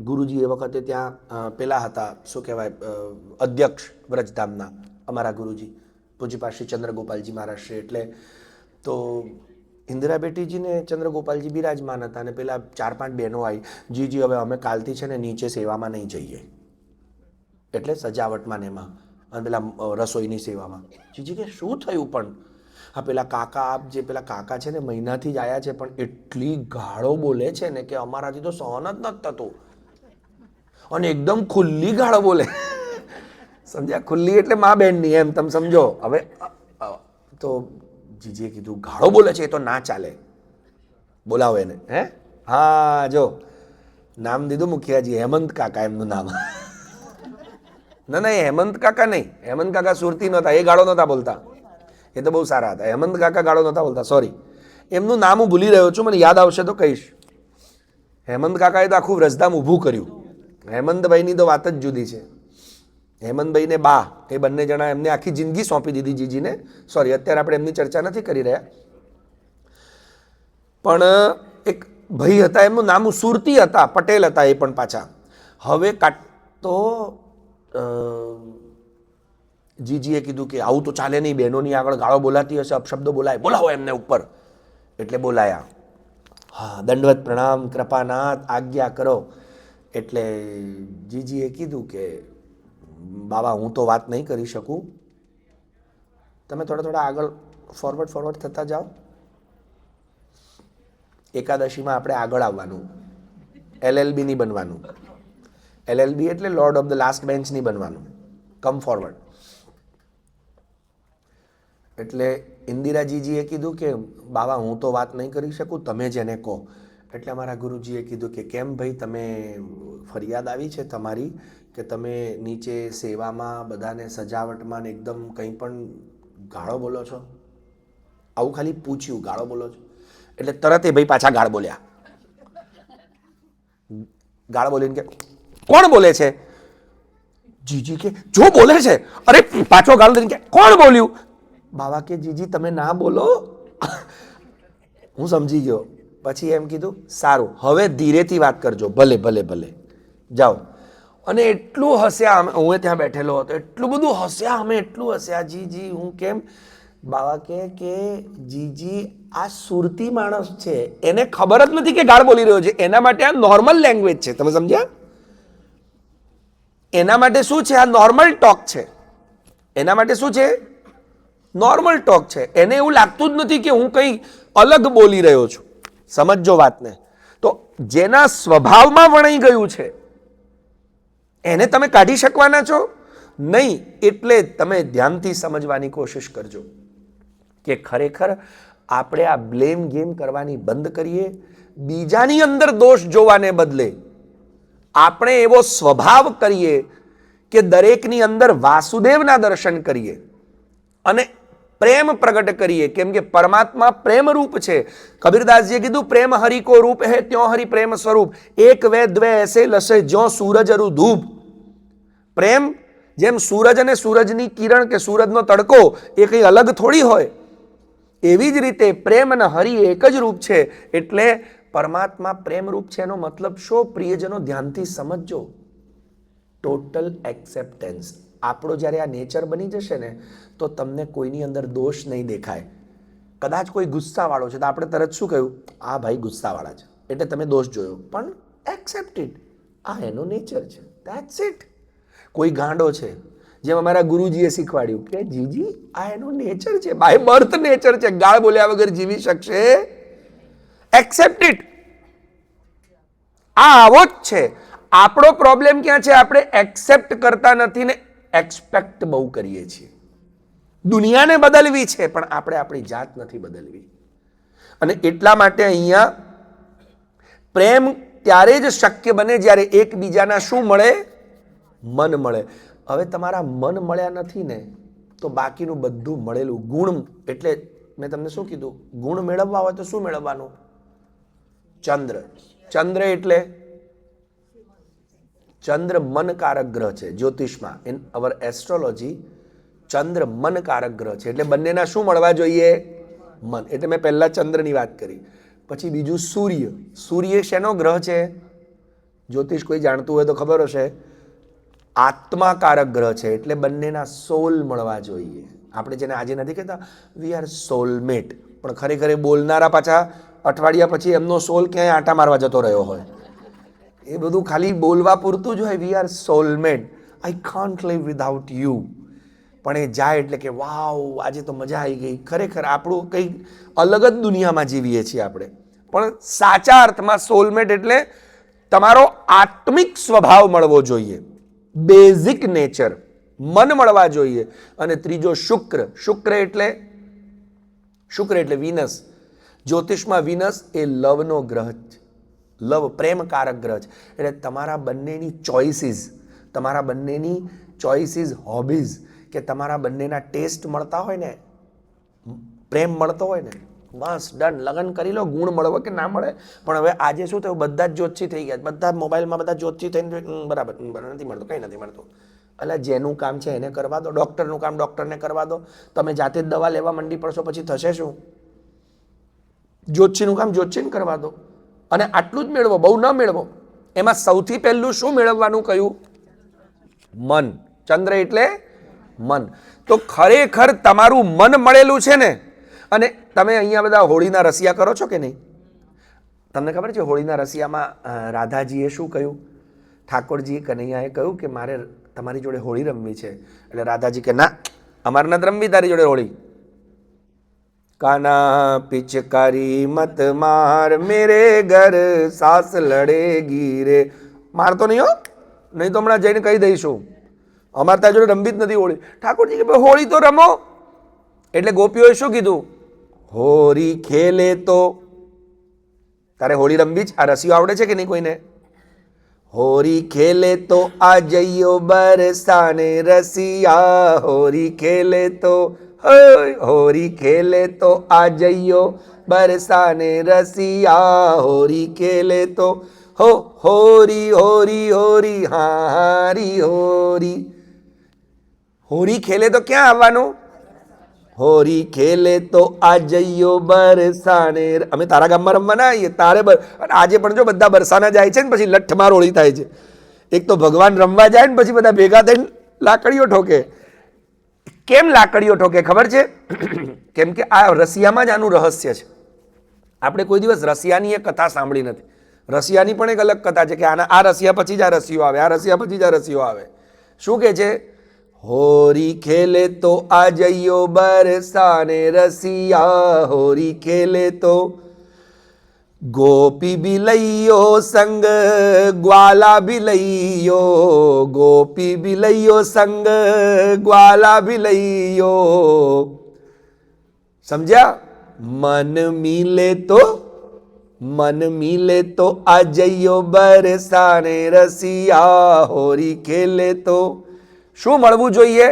ગુરુજી એ વખતે ત્યાં પેલા હતા, શું કહેવાય, અધ્યક્ષ વ્રજધામના અમારા ગુરુજી પૂજ્યપાદ શ્રી ચંદ્રગોપાલજી મહારાજ. એટલે તો ઇન્દિરા બેટીજીને ચંદ્રગોપાલજી બિરાજમાન હતા અને પેલા 4-5 બહેનો આવી, જીજી હવે અમે કાલથી છે ને નીચે સેવામાં નહીં જઈએ, એટલે સજાવટમાં ને એમાં અને પેલા રસોઈની સેવામાં. જીજી કે શું થયું? પણ હા, પેલા કાકા, આપ જે પેલા કાકા છે ને મહિનાથી જ આવ્યા છે, પણ એટલી ગાળો બોલે છે ને કે અમારાથી તો સહન જ નથી થતું. અને એકદમ ખુલ્લી ગાળો બોલે, સમજ્યા? ખુલ્લી એટલે મા બહેનની એમ, તમે સમજો. હવે તો જીજીએ કીધું ગાળો બોલે છે એ તો ના ચાલે, બોલાવો એને. હે, હા, જો નામ દીધું મુખિયાજી, હેમંત કાકા એમનું નામ. ના ના, એ હેમંત કાકા નહીં, હેમંત કાકા સુરતી નહોતા, એ ગાળો નહોતા બોલતા, એ તો બહુ સારા હતા. હેમંત કાકા ગાળો નહોતા બોલતા, સોરી, એમનું નામ હું ભૂલી રહ્યો છું, મને યાદ આવશે તો કહીશ. હેમંત કાકાએ તો આખું વ્રજધામ ઊભું કર્યું. હેમંતભાઈની તો વાત જ જુદી છે. હેમંતભાઈને બા, એ બંને જણા એમને આખી જિંદગી સોંપી દીધી જીજીને. સોરી, અત્યારે આપણે એમની ચર્ચા નથી કરી રહ્યા, પણ એક ભાઈ હતા, એમનું નામ સુરતી હતા, પટેલ હતા એ પણ પાછા. હવે તો જીજીએ કીધું કે આવું તો ચાલે નહીં, બહેનોની આગળ ગાળો બોલાતી હશે, અપશબ્દો બોલાય, બોલાવો એમને ઉપર. એટલે બોલાયા. હા, દંડવત પ્રણામ, કૃપાનાથ, આજ્ઞા કરો. એટલે જીજીએ કીધું કે બાબા હું તો વાત નહીં કરી શકું, તમે થોડા આગળ ફોરવર્ડ થતા જાઓ. એકાદશીમાં આપણે આગળ આવવાનું, LLB નહીં બનવાનું. LLB એટલે lord of the last bench નહીં બનવાનું, કમ ફોરવર્ડ. એટલે ઇન્દિરાજીજીએ કીધું કે બાબા હું તો વાત નહીં કરી શકું, તમે જ એને કહો. એટલે અમારા ગુરુજીએ કીધું કે કેમ ભાઈ, તમે ફરિયાદ આવી છે તમારી કે તમે નીચે સેવામાં બધાને સજાવટમાં ને એકદમ કંઈ પણ ગાળો બોલો છો. આવું ખાલી પૂછ્યું, ગાળો બોલો છો? એટલે તરત એ ભાઈ પાછા ગાળ બોલ્યા. ગાળ બોલીને કે કોણ બોલે છે? જીજી કે જો બોલે છે. અરે પાછો ગાળ દઈને કે કોણ બોલ્યું? બાબા કે જીજી તમે ના બોલો. હું સમજી ગયો. પછી એમ કીધું સારું, હવે ધીરેથી વાત કરજો, ભલે ભલે ભલે જાઓ. અને એટલું હસ્યા, હું ત્યાં બેઠેલો હતો, એટલું બધું હસ્યા અમે, એટલું હસ્યા. જીજી હું કેમ? બાબા કે જીજી આ સુરતી માણસ છે, એને ખબર જ નથી કે ગાળ બોલી રહ્યો છે, એના માટે આ નોર્મલ લેંગ્વેજ છે. તમે સમજ્યા? એના માટે શું છે? આ નોર્મલ ટોક છે. એના માટે શું છે? નોર્મલ ટોક છે. એને એવું લાગતું જ નથી કે હું કંઈ અલગ બોલી રહ્યો છું. સમજો વાતને. તો જેના સ્વભાવમાં વણાઈ ગયું છે એને તમે કાઢી શકવાના છો નહીં. એટલે તમે ધ્યાનથી સમજવાની કોશિશ કરજો કે ખરેખર આપણે આ બ્લેમ ગેમ કરવાની બંધ કરીએ. બીજાની અંદર દોષ જોવાને બદલે આપણે એવો સ્વભાવ કરીએ કે દરેકની અંદર વાસુદેવના દર્શન કરીએ. અને પ્રેમ પ્રગટ કરીએ, કેમ કે પરમાત્મા પ્રેમ રૂપ છે. કબીરદાસજીએ કીધું પ્રેમ હરિ કો રૂપ હે ત્યો હરિ પ્રેમ સ્વરૂપ, એક વે દ્વે એસે લસે જ્યો સૂરજ અરુ ધૂપ. પ્રેમ જેમ સૂરજ અને સૂરજની કિરણ કે સૂરજનો તડકો એ કંઈ અલગ થોડી હોય, એવી જ રીતે પ્રેમ અને હરિ એક જ રૂપ છે. એટલે પરમાત્મા પ્રેમ રૂપ છે એનો મતલબ શું? પ્રિયજનો ધ્યાનથી સમજજો. Total acceptance. આપણો જ્યારે આ નેચર બની જશે ને તો તમને કોઈની અંદર દોષ નહીં દેખાય. કદાચ કોઈ ગુસ્સાવાળો છે તો આપણે તરત શું કહ્યું? આ ભાઈ ગુસ્સાવાળા છે એટલે તમે દોષ જોયો, પણ એક્સેપ્ટ ઇટ. આ એનો નેચર છે, ધેટ્સ ઇટ. કોઈ ગાંડો છે, જેમ અમારા ગુરુજીએ શીખવાડ્યું કે જીજી આ એનો નેચર છે, બાય બર્થ નેચર છે, ગાળ બોલ્યા વગર જીવી શકશે. Accept it. આ આવો જ છે. આપણો પ્રોબ્લેમ ક્યાં છે? આપણે એક્સેપ્ટ કરતા નથી ને એક્સપેક્ટ બહુ કરીએ છીએ. દુનિયાને બદલવી છે પણ આપણે આપણી જાત નથી બદલવી. અને એટલા માટે અહીંયા પ્રેમ ત્યારે જ શક્ય બને જ્યારે એકબીજાના શું મળે? મન મળે. હવે તમારા મન મળ્યા નથી ને તો બાકીનું બધું મળેલું ગુણ. એટલે મેં તમને શું કીધું? ગુણ મેળવવા હોય તો શું મેળવવાનું? ચંદ્ર. ચંદ્ર એટલે ચંદ્ર મનકારક ગ્રહ છે જ્યોતિષમાં. ઇન અવર એસ્ટ્રોલોજી ચંદ્ર મનકારક ગ્રહ છે. એટલે બંનેના શું મળવા જોઈએ? મન. એટલે મેં પહેલા ચંદ્રની વાત કરી. પછી બીજું સૂર્ય. સૂર્ય શેનો ગ્રહ છે? જ્યોતિષ કોઈ જાણતું હોય તો ખબર હશે, આત્માકારક ગ્રહ છે. એટલે બંનેના સોલ મળવા જોઈએ. આપણે જેને આજે નથી કહેતા વી આર સોલમેટ, પણ ખરેખર બોલનારા પાછા અઠવાડિયા પછી એમનો સોલ ક્યાંય આંટા મારવા જતો રહ્યો હોય. એ બધું ખાલી બોલવા પૂરતું જ હોય. We are soulmate, I can't live without you. પણ એ જાય એટલે કે વાવ આજે તો મજા આવી ગઈ. ખરેખર આપણું કંઈ અલગ જ દુનિયામાં જીવીએ છીએ આપણે. પણ સાચા અર્થમાં સોલમેટ એટલે તમારો આત્મિક સ્વભાવ મળવો જોઈએ, બેઝિક નેચર, મન મળવા જોઈએ. અને ત્રીજો શુક્ર. શુક્ર એટલે વિનસ. જ્યોતિષમાં વિનસ એ લવનો ગ્રહ છે. લવ પ્રેમકારક ગ્રહ છે. એટલે તમારા બંનેની ચોઇસીસ, હોબીઝ કે તમારા બંનેના ટેસ્ટ મળતા હોય ને, પ્રેમ મળતો હોય ને, બસ ડન. લગ્ન કરી લો, ગુણ મળવો કે ના મળે. પણ હવે આજે શું થયું? બધા જ જ્યોતિષી થઈ ગયા. બધા મોબાઈલમાં બધા જ્યોતિષી થઈને બરાબર નથી મળતું, કંઈ નથી મળતું. એટલે જેનું કામ છે એને કરવા દો, ડૉક્ટરનું કામ ડૉક્ટરને કરવા દો. તમે જાતે જ દવા લેવા મંડી પડશો પછી થશે શું? જ્યોતિષીનું કામ જ્યોતિષીને કરવા દો. અને આટલું જ મેળવો, બહુ ન મેળવો. એમાં સૌથી પહેલું શું મેળવવાનું કહ્યું? મન. ચંદ્ર એટલે મન. તો ખરેખર તમારું મન મળેલું છે ને. અને તમે અહીંયા બધા હોળીના રસિયા કરો છો કે નહીં? તમને ખબર છે હોળીના રસિયામાં રાધાજીએ શું કહ્યું? ઠાકોરજી કનૈયાએ કહ્યું કે મારે તમારી જોડે હોળી રમવી છે. એટલે રાધાજી કે ના, અમારે નથી રમવી તારી જોડે હોળી. કાના પિચકારી મત માર મેરે ઘર સાસ લડેગી રે. મારતો નહીં હો, નહીં તો હમણાં જઈને કહી દઈશું અમારે ત્યાં જોડે રમવી જ નથી હોળી. ઠાકોરજી કે હોળી તો રમો. એટલે ગોપીઓએ શું કીધું? હોળી ખેલે તો. તારે હોળી રમવી જ? આ રસિયો આવડે છે કે નહીં કોઈને? હોળી ખેલે તો આ જઈયો બરસાને રસિયા. હોળી ખેલે તો, હોળી ખેલે તો આ જઈયો બરસાને રસિયા. હોળી ખેલે તો હો હોરી હોરી હોરી હારી હોરી. હોળી ખેલે તો ક્યાં આવવાનું? હોળી ખેલે તો આ જઈયો બરસાને. અમે તારા ગામમાં રમવા ના આવીએ તારે. આજે પણ જો બધા બરસાના જાય છે ને પછી લઠ્ઠમાં હોળી થાય છે. એક તો ભગવાન રમવા જાય ને પછી બધા ભેગા થઈને લાકડીઓ ઠોકે. કેમ લાકડીઓ ઠોકે ખબર છે? કેમ કે આ રસિયામાં જ આનું રહસ્ય છે. આપણે કોઈ દિવસ રસિયાની એક કથા સાંભળી નથી. રસિયાની પણ એક અલગ કથા છે કે આ રસિયા પછી જ આ રસિયો આવે, આ રસિયા પછી જ આ રસિયો આવે. શું કે છે? હોરી ખેલે તો આ જઈયો બરસાને રસિયા. હોરી ખેલે તો ગોપી બી લઈયો સંગ ગ્વાલા બી લઈયો. ગોપી બી લઈયો સંગ ગ્વાલા બી લઈયો. સમજ્યા? મન મિલે તો આ જઈયો બરસાને રસિયા. હોરી ખેલે તો શું મળવું જોઈએ?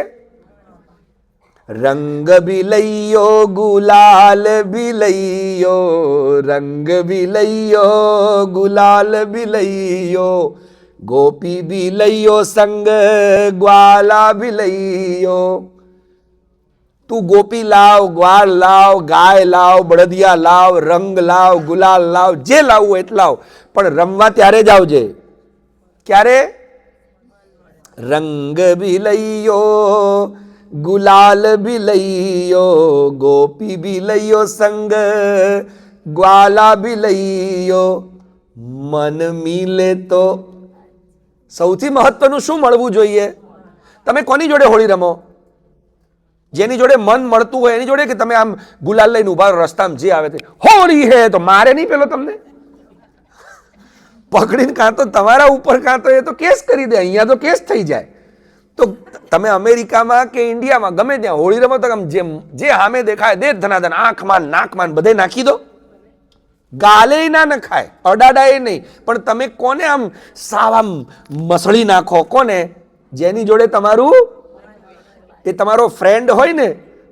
રંગ બિલૈયો ગુલાલ બિલૈયો, રંગ બિલૈયો ગુલાલ બિલૈયો, ગોપી બિલૈયો સંગ ગ્વાલા બિલૈયો. તું ગોપી લાવ, ગ્વાલ લાવ, ગાય લાવ, બળદિયા લાવ, રંગ લાવ, ગુલાલ લાવ, જે લાવવું એટલે લાવ, પણ રમવા ત્યારે જ આવજે. ક્યારે? રંગ બિલૈયો ગુલાલ બિલૈયો, ગોપી બિલૈયો સંગ ગ્વાલા બિલૈયો. મન મિલે તો સૌથી મહત્વનું શું મળવું જોઈએ? તમે કોની જોડે હોળી રમો? જેની જોડે મન મળતું હોય એની જોડે, કે તમે આમ ગુલાલ લઈને ઉભા રહો રસ્તામાં, જે આવે તે હોળી હે તો મારે નહીં પેલો તમને પકડીને, કાં તો તમારા ઉપર કાં તો એ તો કેસ કરી દે. અહીંયા તો કેસ થઈ જાય. તો તમે અમેરિકામાં કે ઇન્ડિયામાં ગમે ત્યાં હોળી રમો તો જે સામે દેખાય દે ધનાધન આંખમાં નાકમાં બધે નાખી દો. ગાલે ના નખાય, અડાડાય નહીં, પણ તમે કોને આમ સાવ આમ મસળી નાખો? કોને? જેની જોડે તમારું એ તમારો ફ્રેન્ડ હોય ને,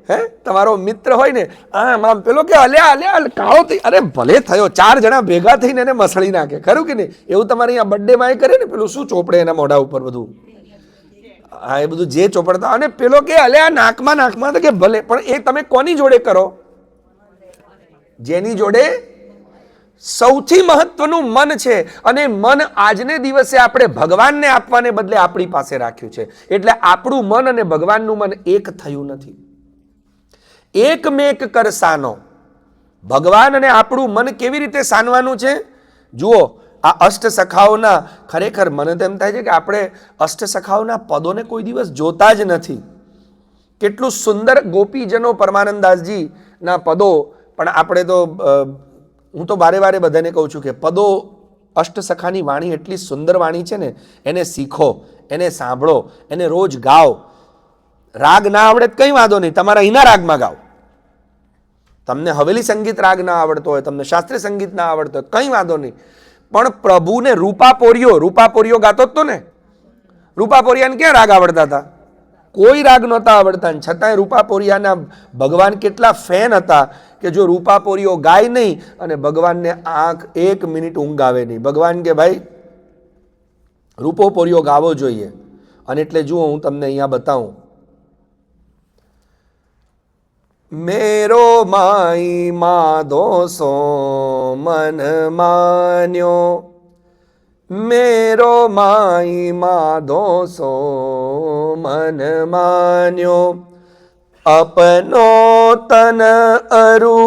હે, તમારો મિત્ર હોય ને, આમ આમ પેલો કે અલ્યા અલ્યા કાળો થઈ, અરે ભલે થયો, 4 જણા ભેગા થઈને એને મસળી નાખે, ખરું કે નહીં? એવું તમારે અહીંયા બર્થડે માં કરે ને, પેલું શું ચોપડે એના મોઢા ઉપર બધું, હા એ બધું જે ચોપડતા, અને પેલો કે અલ્યા નાકમાં નાકમાં, તો કે ભલે, પણ એ તમે કોની જોડે કરો? જેની જોડે સૌથી મહત્વનું મન છે. અને મન આજને દિવસે આપણે ભગવાનને આપવાને બદલે આપણી પાસે રાખ્યું છે. એટલે આપણું મન અને ભગવાનનું મન એક થયું નથી. એકમેક કર સાનો. ભગવાન અને આપણું મન કેવી રીતે સાનવાનું છે? જુઓ, આ અષ્ટ સખાઓના, ખરેખર મને તેમ થાય છે કે આપણે અષ્ટ સખાઓના પદોને કોઈ દિવસ જોતા જ નથી. કેટલું સુંદર ગોપીજનો પરમાનંદાસજી ના પદો, પણ આપણે તો હું તો બારે બારે બધાને કહું છું કે પદો, અષ્ટ સખાની વાણી એટલી સુંદર વાણી છે ને, એને શીખો, એને સાંભળો, એને રોજ ગાઓ. રાગ ના આવડે કંઈ વાંધો નહીં, તમારા એના રાગમાં ગાઓ. તમને હવેલી સંગીત રાગ ના આવડતો હોય, તમને શાસ્ત્રીય સંગીત ના આવડતો હોય, કંઈ વાંધો નહીં, પણ પ્રભુને રૂપાપોરિયો ગાતો જ તો ને. રૂપાપોરિયાને ક્યાં રાગ આવડતા હતા? કોઈ રાગ નહોતા આવડતા, છતાંય રૂપાપોરિયાના ભગવાન કેટલા ફેન હતા કે જો રૂપાપોરિયો ગાય નહીં અને ભગવાનને આંખ 1 મિનિટ ઊંઘ આવે નહીં. ભગવાન કે ભાઈ રૂપોપોરિયો ગાવો જોઈએ. અને એટલે જુઓ, હું તમને અહીંયા બતાવું. મેરો માઈ માધો સો મન માન્યો, મેરો માઈ માધો સો મન માન્યો, अपनो तन अरु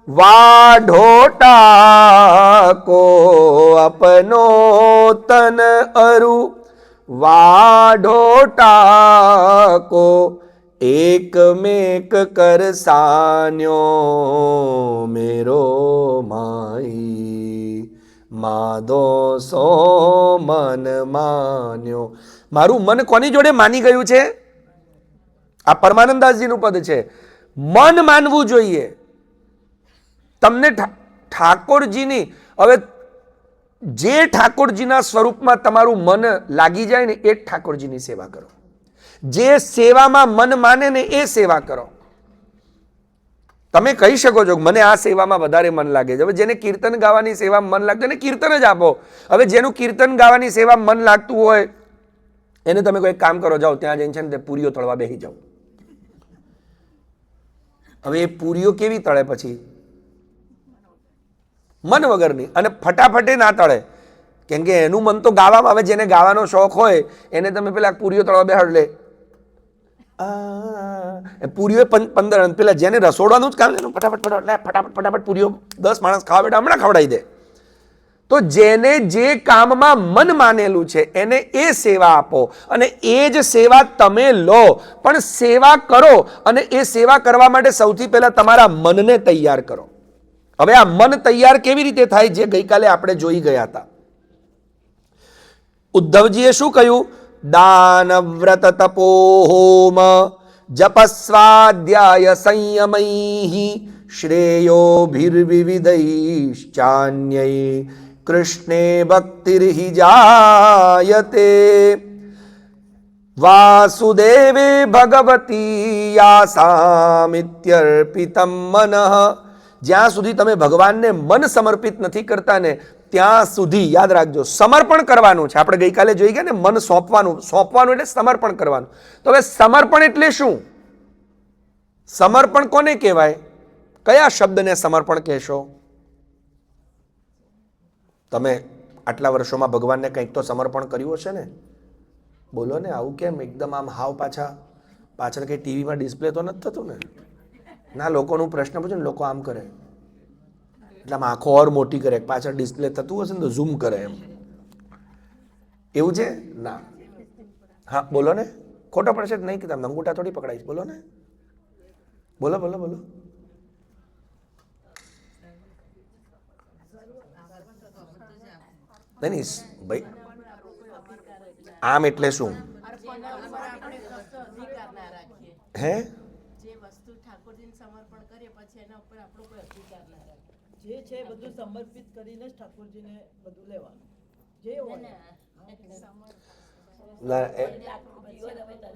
वाढोटा को, अपनो तन अरु वाढोटा को, एक मेक कर सान्यो, मेरो माई माधो सो मन मान्यो. મારું મન કોની જોડે માની ગયું છે? આ પરમાનંદાસજીનું પદ છે. મન માનવું જોઈએ. તમને ઠાકોરજીની, હવે જે ઠાકોરજીના સ્વરૂપમાં તમારું મન લાગી જાય ને, એ જ ઠાકોરજીની સેવા કરો. જે સેવામાં મન માને ને એ સેવા કરો. તમે કહી શકો છો મને આ સેવામાં વધારે મન લાગે છે. હવે જેને કીર્તન ગાવાની સેવામાં મન લાગતું એને કીર્તન જ આપો. હવે જેનું કીર્તન ગાવાની સેવામાં મન લાગતું હોય એને તમે કોઈ કામ કરો, જાઓ ત્યાં જઈને છે ને પૂરીઓ તળવા બેસી જાઓ. હવે એ પૂરીઓ કેવી તળે? પછી મન વગરની, અને ફટાફટે ના તળે, કેમ કે એનું મન તો ગાવામાં. હવે જેને ગાવાનો શોખ હોય એને તમે પેલા પૂરીઓ તળવા બેહાડ લે, પૂરીઓ 15, પેલા જેને રસોડાનું જ કામ છે ફટાફટ પૂરીઓ 10 માણસ ખાવા બેઠા હમણાં ખવડાવી દે. તો જેને જે કામમાં મન માનેલું છે એને એ સેવા આપો, અને એ જ સેવા તમે લો. પણ સેવા કરો, અને એ સેવા કરવા માટે સૌથી પહેલા તમારા મનને તૈયાર કરો. હવે આ મન તૈયાર કેવી રીતે થાય? જે ગઈકાલે આપણે જોઈ ગયા હતા. ઉદ્ધવજીએ શું કહ્યું? દાન વ્રત તપો હોમ જપસ્વાધ્યાય સંયમૈ શ્રેયોભિર્વિવિધૈશ્ચાન્યૈ કૃષ્ણે ભક્તિર્હિ જાયતે. વાસુદેવે ભગવતી યાસામિત્યર્પિતમ મનઃ. જ્યાં સુધી તમે ભગવાનને મન સમર્પિત નથી કરતા ને ત્યાં સુધી યાદ રાખજો સમર્પણ કરવાનું છે. આપણે ગઈકાલે જોઈ ગયા ને મન સોંપવાનું. સોંપવાનું એટલે સમર્પણ કરવાનું. તો હવે સમર્પણ એટલે શું? સમર્પણ કોને કહેવાય? કયા શબ્દને સમર્પણ કહેશો? તમે આટલા વર્ષોમાં ભગવાનને કંઈક તો સમર્પણ કર્યું હશે ને? બોલો ને, આવું કેમ એકદમ આમ હાવ પાછળ કંઈ ટીવીમાં ડિસ્પ્લે તો નથી થતું ને? ના, લોકોનું પ્રશ્ન પૂછે ને, લોકો આમ કરે એટલે આમ આંખો ઓર મોટી કરે, પાછળ ડિસ્પ્લે થતું હશે ને તો ઝૂમ કરે એમ. એવું છે? ના. હા બોલો ને, ખોટો પડશે જ નહીં કે તમને અંગૂઠા થોડી પકડાઈશ. બોલો ને, બોલો બોલો બોલો. નહીં ભાઈ, આમ એટલે શું? હે?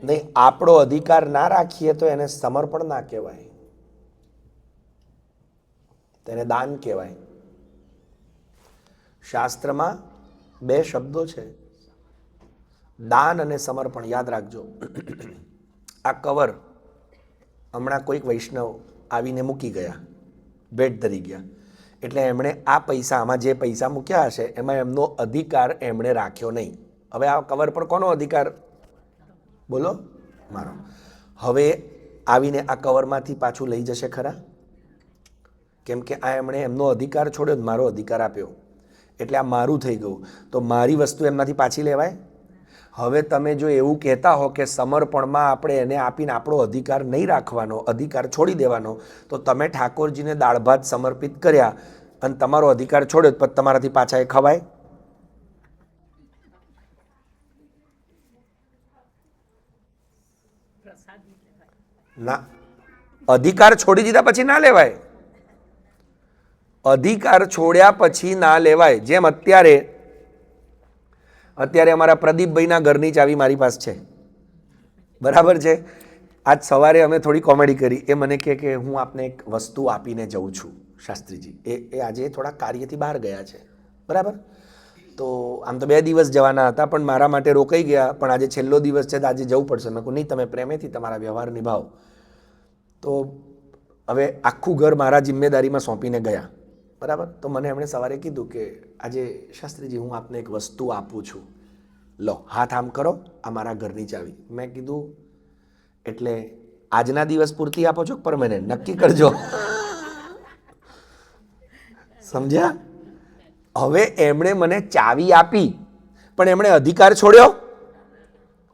નહીં, આપણો અધિકાર ના રાખીએ તો એને સમર્પણ ના કહેવાય, તેને દાન કહેવાય. શાસ્ત્રમાં બે શબ્દો છે, દાન અને સમર્પણ. યાદ રાખજો. આ કવર હમણાં કોઈક વૈષ્ણવ આવીને મૂકી ગયા, ભેટ ધરી ગયા, એટલે એમણે આ પૈસા, આમાં જે પૈસા મૂક્યા હશે એમાં એમનો અધિકાર એમણે રાખ્યો નહીં. હવે આ કવર પર કોનો અધિકાર? બોલો, મારો. હવે આવીને આ કવરમાંથી પાછું લઈ જશે ખરા? કેમ કે આ એમણે એમનો અધિકાર છોડ્યો, મારો અધિકાર આપ્યો, એટલે આ મારું થઈ ગયું. તો મારી વસ્તુ એમનાથી પાછી લેવાય? હવે તમે જો એવું કહેતા હો કે સમર્પણમાં આપણે એને આપીને આપણો અધિકાર નહીં રાખવાનો, અધિકાર છોડી દેવાનો, તો તમે ઠાકોરજીને દાળ ભાત સમર્પિત કર્યા અને તમારો અધિકાર છોડ્યો તો તમારાથી પાછા એ ખવાય? ના, અધિકાર છોડી દીધા પછી ના લેવાય. અધિકાર છોડ્યા પછી ના લેવાય. જેમ અત્યારે અમારા પ્રદીપભાઈના ઘરની ચાવી મારી પાસે છે, બરાબર છે. આજ સવારે અમે થોડી કોમેડી કરી. એ મને કહે કે હું આપને એક વસ્તુ આપીને જઉં છું શાસ્ત્રીજી. એ આજે થોડા કાર્યથી બહાર ગયા છે, બરાબર. તો આમ તો 2 દિવસ જવાના હતા પણ મારા માટે રોકાઈ ગયા. પણ આજે છેલ્લો દિવસ છે તો આજે જવું પડશે. મેં કહ્યું નહીં, તમે પ્રેમેથી તમારા વ્યવહાર નિભાવો. તો હવે આખું ઘર મારા જિમ્મેદારીમાં સોંપીને ગયા, બરાબર. તો મને એમણે સવારે કીધું કે આજે શાસ્ત્રીજી હું આપને એક વસ્તુ આપું છું, લો હાથ આમ કરો, આ મારા ઘરની ચાવી. મેં કીધું એટલે આજના દિવસ પૂરતી આપો છો પરમેનન્ટ? નક્કી કરજો. સમજ્યા? હવે એમણે મને ચાવી આપી પણ એમણે અધિકાર છોડ્યો.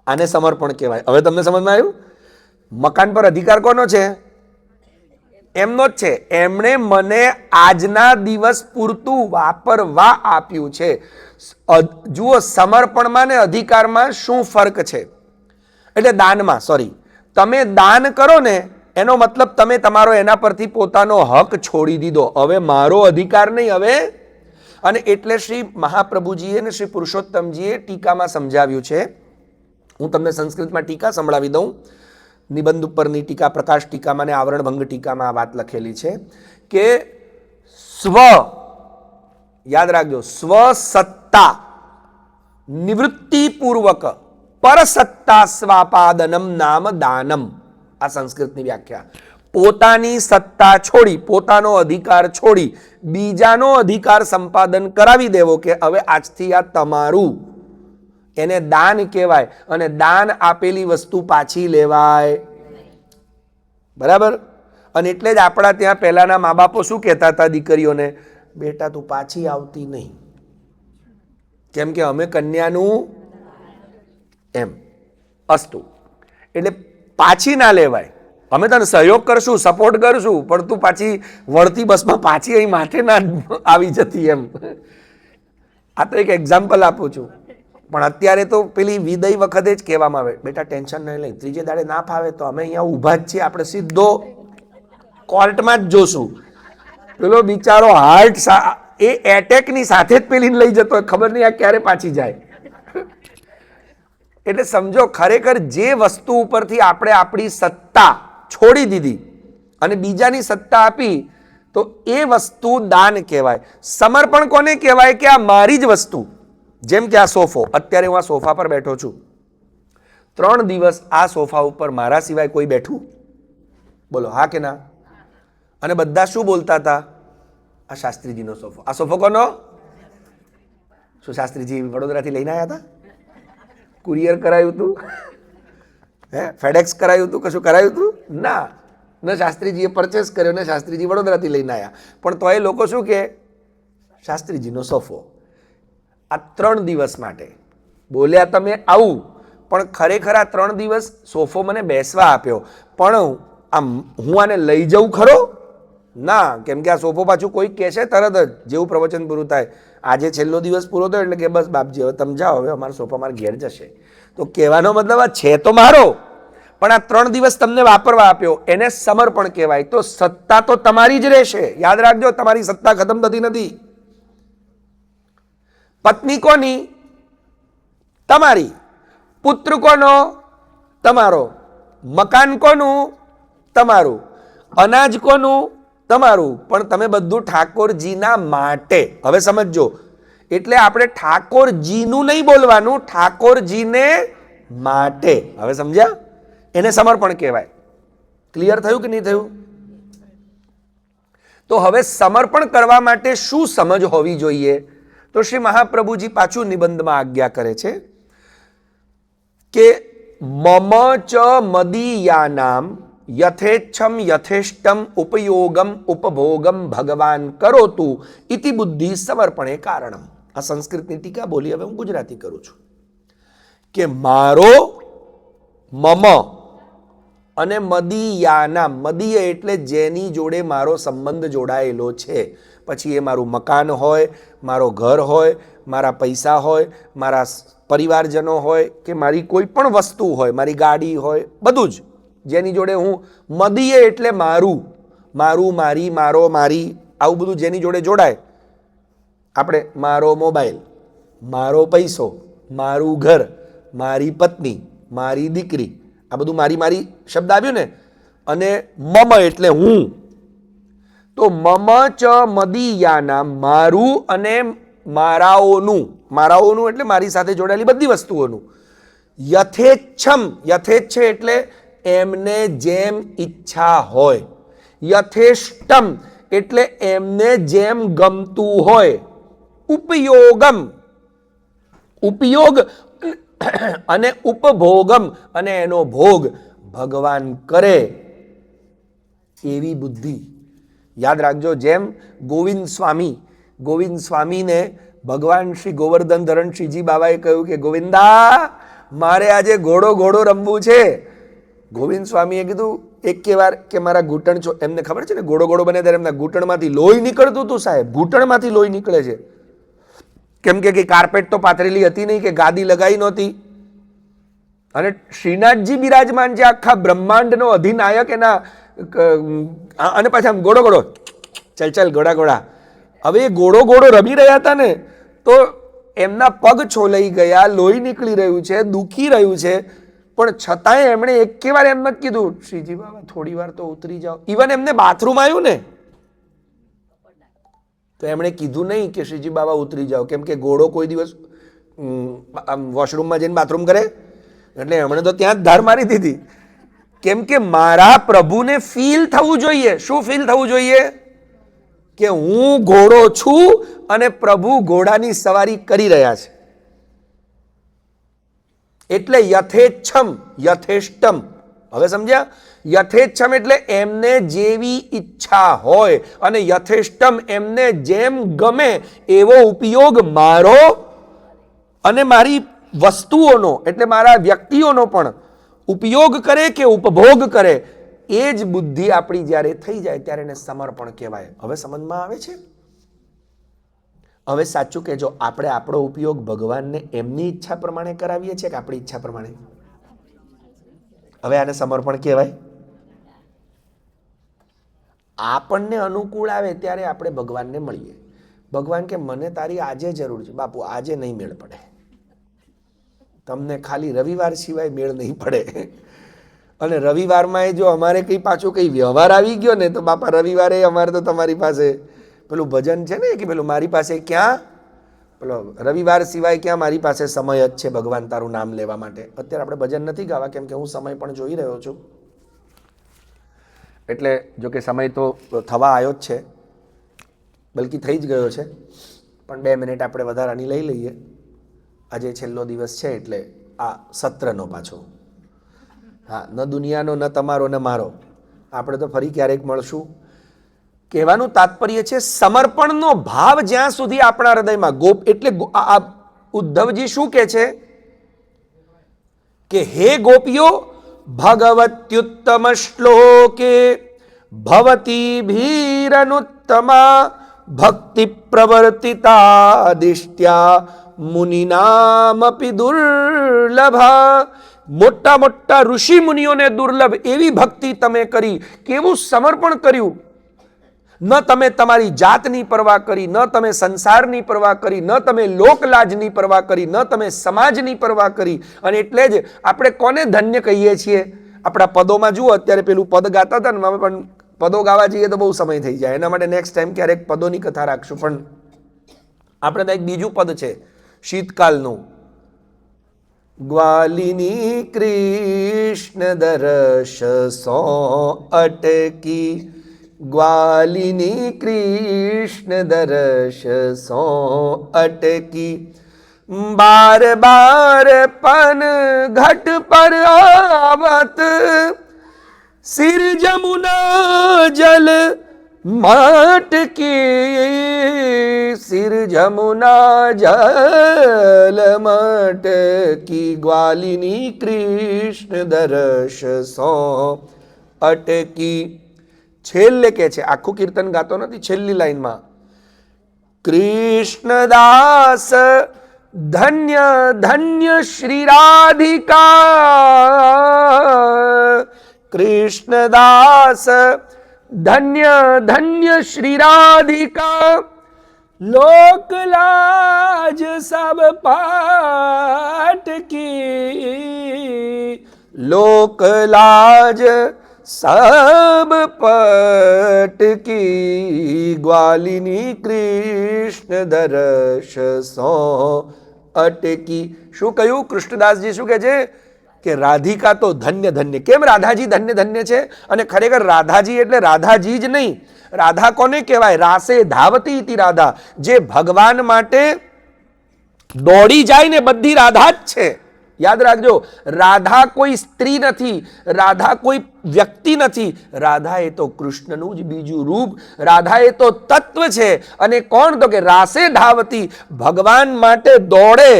આને સમર્પણ કહેવાય. હવે તમને સમજમાં આવ્યું? મકાન પર અધિકાર કોનો છે? એમનો જ છે. એમણે મને આજના દિવસ પૂરતું વાપરવા આપ્યું છે. જુઓ, સમર્પણમાં ને અધિકારમાં શું ફરક છે? એટલે દાનમાં, સોરી, તમે દાન કરો ને એનો મતલબ તમે તમારો એના પરથી પોતાનો હક છોડી દીધો. હવે મારો અધિકાર નહીં હવે. અને એટલે શ્રી મહાપ્રભુજીએ અને શ્રી પુરુષોત્તમજીએ ટીકામાં સમજાવ્યું છે. હું તમને સંસ્કૃતમાં ટીકા સંભળાવી દઉં. નિબંધ ઉપરની ટીકા, પ્રકાશ ટીકામાં અને આવરણ ભંગ ટીકામાં આ વાત લખેલી છે કે સ્વ, યાદ રાખજો, સ્વસત્તા નિવૃત્તિપૂર્વક પરસત્તા સ્વાપાદનમ નામ દાનમ. આ સંસ્કૃતની વ્યાખ્યા. પોતાની સત્તા છોડી, પોતાનો અધિકાર છોડી બીજાનો અધિકાર સંપાદન કરાવી દેવો કે હવે આજથી આ તમારું, એને દાન કહેવાય. અને દાન આપેલી વસ્તુ પાછી લેવાય, બરાબર. અને એટલે જ આપણા ત્યાં પહેલાના મા બાપો શું કહેતા હતા દીકરીઓને? બેટા તું પાછી આવતી નહીં, કેમ કે અમે કન્યાનું એમ અસ્તુ, એટલે પાછી ના લેવાય. અમે તને સહયોગ કરશું, સપોર્ટ કરશું, પણ તું પાછી વળતી બસમાં પાછી અહીં માથે ના આવી જતી એમ. આ તો એક એક્ઝામ્પલ આપું છું. પણ અત્યારે તો પેલી વિદય વખતે જ કહેવામાં આવે, બેટા ટેન્શન નહીં લઈ, ત્રીજે દાડે ના ફાવે તો અમે અહીંયા ઊભા જ છીએ, આપણે સીધો કોર્ટમાં જ જોશું. પેલો બિચારો હાર્ટ એ એટેકની સાથે જ પેલીને લઈ જતો, ખબર નહીં આ ક્યારે પાછી જાય. એટલે સમજો ખરેખર જે વસ્તુ ઉપરથી આપણે આપણી સત્તા છોડી દીધી અને બીજાની સત્તા આપી તો એ વસ્તુ દાન કહેવાય. સમર્પણ કોને કહેવાય? કે આ મારી જ વસ્તુ. જેમ કે આ સોફો, અત્યારે હું આ સોફા પર બેઠો છું, 3 દિવસ આ સોફા ઉપર મારા સિવાય કોઈ બેઠું? બોલો હા કે ના? અને બધા શું બોલતા હતા? આ શાસ્ત્રીજીનો સોફો. આ સોફો કોનો? શું શાસ્ત્રીજી વડોદરાથી લઈને આવ્યા હતા? કુરિયર કરાયું હતું? હે ફેડેક્સ કરાયું હતું? કશું કરાયું હતું? ના. ન શાસ્ત્રીજીએ પરચેસ કર્યો ને શાસ્ત્રીજી વડોદરાથી લઈને આવ્યા. પણ તો એ લોકો શું કે શાસ્ત્રીજીનો સોફો. આ 3 દિવસ માટે બોલ્યા તમે આવું, પણ ખરેખર આ 3 દિવસ સોફો મને બેસવા આપ્યો, પણ આમ હું આને લઈ જઉં ખરો? ના, કેમ કે આ સોફો પાછું કોઈ કહે છે તરત જ જેવું પ્રવચન પૂરું થાય, આજે છેલ્લો દિવસ પૂરો થયો એટલે કે બસ બાપજી હવે તમે જાઓ, હવે અમારો સોફો મારા ઘેર જશે. તો કહેવાનો મતલબ આ છે તો મારો, પણ આ 3 દિવસ તમને વાપરવા આપ્યો, એને સમર્પણ કહેવાય. તો સત્તા તો તમારી જ રહેશે. યાદ રાખજો, તમારી સત્તા ખતમ થતી નથી. પત્ની કોની? તમારી. પુત્ર કોનો? તમારો. મકાન કોનું? તમારું. અનાજ કોનું? તમારું. પણ તમે બધું ઠાકોરજીના માટે. હવે સમજજો, એટલે આપણે ઠાકોરજીનું નહીં બોલવાનું, ઠાકોરજીને માટે. હવે સમજ્યા? એને સમર્પણ કહેવાય. ક્લિયર થયું કે નહીં થયું? તો હવે સમર્પણ કરવા માટે શું સમજ હોવી જોઈએ? તો શ્રી મહાપ્રભુજી પાછું નિબંધમાં આજ્ઞા કરે છે કે મમ ચ મદીયાનામ યથેચ્છમ યથેષ્ટમ ઉપયોગમ ઉપભોગમ ભગવાન કરોતુ ઇતિ બુદ્ધિ સમર્પણે કારણમ. આ સંસ્કૃતની ટીકા બોલી, હવે હું ગુજરાતી કરું છું કે મારો, મમ અને મદીયાનામ. મદીય એટલે જેની જોડે મારો સંબંધ જોડાયેલો છે. પછી એ મારું મકાન હોય, મારો ઘર હોય, મારા પૈસા હોય, મારા પરિવારજનો હોય, કે મારી કોઈ પણ વસ્તુ હોય, મારી ગાડી હોય, બધું જ જેની જોડે હું, મદીય એટલે મારું, મારું, મારી, મારો, મારી, આવું બધું જેની જોડે જોડાય. આપણે મારો મોબાઈલ, મારો પૈસો, મારું ઘર, મારી પત્ની, મારી દીકરી, આ બધું મારી મારી શબ્દ આવ્યું ને. અને મમ એટલે હું. તો મમ ચ મદીયાના, મારું અને મારાઓનું. મારાઓનું એટલે મારી સાથે જોડાયેલી બધી વસ્તુઓનું. યથેચ્છમ, યથેચ્છ એટલે એમને જેમ ઈચ્છા હોય. યથેષ્ટમ એટલે એમને જેમ ગમતું હોય. ઉપયોગમ, ઉપયોગ અને ઉપભોગમ અને એનો ભોગ ભગવાન કરે એવી બુદ્ધિ. યાદ રાખજો, જેમ ગોવિંદ સ્વામીને ભગવાન શ્રી ગોવર્ધન ધરણ શ્રીજી બાબાએ કહ્યું કે ગોવિંદા મારે આજે ઘોડો રમવું છે. ગોવિંદ સ્વામીએ કીધું એક વાર કે મારા ઘૂંટણ છો. એમને ખબર છે ને ઘોડો બને ત્યારે એમના ઘૂંટણમાંથી લોહી નીકળતું હતું. સાહેબ, ઘૂંટણમાંથી લોહી નીકળે છે. કેમ કે કાર્પેટ તો પાથરેલી હતી નહીં, કે ગાદી લગાવી નહોતી. અને શ્રીનાથજી બિરાજમાન છે, આખા બ્રહ્માંડનો અધિનાયક એના. અને પાછા આમ ઘોડો ચલ ઘોડા. હવે એ ઘોડો રમી રહ્યા હતા ને, તો એમના પગ છોલાઈ ગયા, લોહી નીકળી રહ્યું છે, દુખી રહ્યું છે, પણ છતાંય એમણે એકે વાર એમ નથી કીધું શ્રીજી બાબા થોડી વાર તો ઉતરી જાઓ. ઇવન એમને બાથરૂમ આવ્યું ને તો એમણે કીધું નહીં કે શ્રીજી બાબા ઉતરી જાઓ, કેમ કે ઘોડો કોઈ દિવસ વોશરૂમમાં જઈને બાથરૂમ કરે, એટલે એમણે તો ત્યાં જ ધાર મારી દીધી. કેમ કે મારા પ્રભુને ફીલ થવું જોઈએ. શું ફીલ થવું જોઈએ? કે હું ઘોડો છું અને પ્રભુ ઘોડાની સવારી કરી રહ્યા છે. એટલે યથેચ્છમ યથેષ્ટમ. હવે સમજ્યા? યથેચ્છમ એટલે એમને જેવી ઈચ્છા હોય, અને યથેષ્ટમ એમને જેમ ગમે એવો ઉપયોગ મારો અને મારી વસ્તુઓનો એટલે મારા વ્યક્તિઓનો પણ ઉપયોગ કરે કે ઉપભોગ કરે, એ જ બુદ્ધિ આપણી જ્યારે થઈ જાય ત્યારે એને સમર્પણ કહેવાય. હવે સમજમાં આવે છે? હવે સાચું કહેજો, આપણે આપણો ઉપયોગ ભગવાનને એમની ઈચ્છા પ્રમાણે કરાવીએ છીએ કે આપણી ઈચ્છા પ્રમાણે? હવે આને સમર્પણ કહેવાય? આપણને અનુકૂળ આવે ત્યારે આપણે ભગવાનને મળીએ. ભગવાન કે મને તારી આજે જરૂર છે, બાપુ આજે નહીં મેળ પડે, તમને ખાલી રવિવાર સિવાય મેળ નહીં પડે. અને રવિવારમાં જો અમારે કંઈ પાછો કંઈ વ્યવહાર આવી ગયો ને તો બાપા રવિવારે અમારે તો તમારી પાસે પેલું ભજન છે ને કે પેલું મારી પાસે ક્યાં પેલો રવિવાર સિવાય ક્યાં મારી પાસે સમય જ છે ભગવાન તારું નામ લેવા માટે. અત્યારે આપણે ભજન નથી ગાવા કેમ કે હું સમય પણ જોઈ રહ્યો છું. એટલે જો કે સમય તો થવા આવ્યો જ છે, બલકી થઈ જ ગયો છે, પણ 2 મિનિટ આપણે વધારાની લઈ લઈએ. આજે છેલ્લો દિવસ છે એટલે આ સત્રનો પાછો. હા, ન દુનિયાનો ન તમારો ન મારો. આપણે તો ફરી ક્યારેક મળશું. કહેવાનું તાત્પર્ય છે સમર્પણનો ભાવ જ્યાં સુધી આપણા હૃદયમાં ગોપ એટલે આ ઉદ્ધવજી શું કહે છે કે હે ગોપીઓ ભગવત્યુત્તમ શ્લોકે ભવતી ભીરનુત્તમા ભક્તિ પ્રવર્તિતા દિષ્ટ્યા મુનિનામપી દુર્લભા. મોટા મોટા ઋષિ મુનિઓને દુર્લભ એવી ભક્તિ તમે કરી. કેવું સમર્પણ કર્યું. ન તમે તમારી જાતની પરવા કરી, ન તમે સંસારની પરવા કરી, ન તમે લોકલાજની પરવા કરી, ન તમે સમાજની પરવા કરી. અને એટલે જ આપણે કોને ધન્ય કહીએ છીએ? આપણા પદોમાં જુઓ, અત્યારે પેલું પદ ગાતા હતા ને, અમે પણ પદો ગાવા જઈએ તો બહુ સમય થઈ જાય. એના માટે નેક્સ્ટ ટાઈમ ક્યારેક પદોની કથા રાખશું. પણ આપણે તો એક બીજું પદ છે શીતકાલનું. ગ્વાલિની કૃષ્ણ દર્શ સો અટકી, ગ્વાલિની કૃષ્ણ દર્શ સો અટકી, બાર બાર પન ઘટ પર આવત, सिर जमुना जल मटकी, सिर जमुना जल मटकी, ग्वालिनी कृष्ण दर्श સો અટકી. છેલ્લે કે છે, આખું કીર્તન ગાતો નથી, છેલ્લી લાઈનમાં કૃષ્ણદાસ ધન્ય ધન્ય શ્રી રાધિકા, કૃષ્ણદાસ ધન્ય ધન્ય શ્રી રાધિકા, લોક લાજ સબ પાટકી, લોક લાજ સબ પટકી, ગ્વાલિની કૃષ્ણ દર્શ સો અટકી. શું કહ્યું કૃષ્ણદાસજી? શું કહે છે કે રાધિકા તો ધન્ય ધન્ય. કેમ રાધાજી ધન્ય ધન્ય છે? અને ખરેખર રાધાજી એટલે રાધાજી જ નહીં. રાધા કોને કહેવાય? રાસે ધાવતી ઇતિ રાધા. જે ભગવાન માટે દોડી જાય ને બધી રાધા જ છે. યાદ રાખજો, રાધા કોઈ સ્ત્રી નથી, રાધા કોઈ વ્યક્તિ નથી. રાધા એ તો કૃષ્ણનું જ બીજું રૂપ, રાધા એ તો તત્વ છે. અને કોણ? તો કે રાસે ધાવતી, ભગવાન માટે દોડે.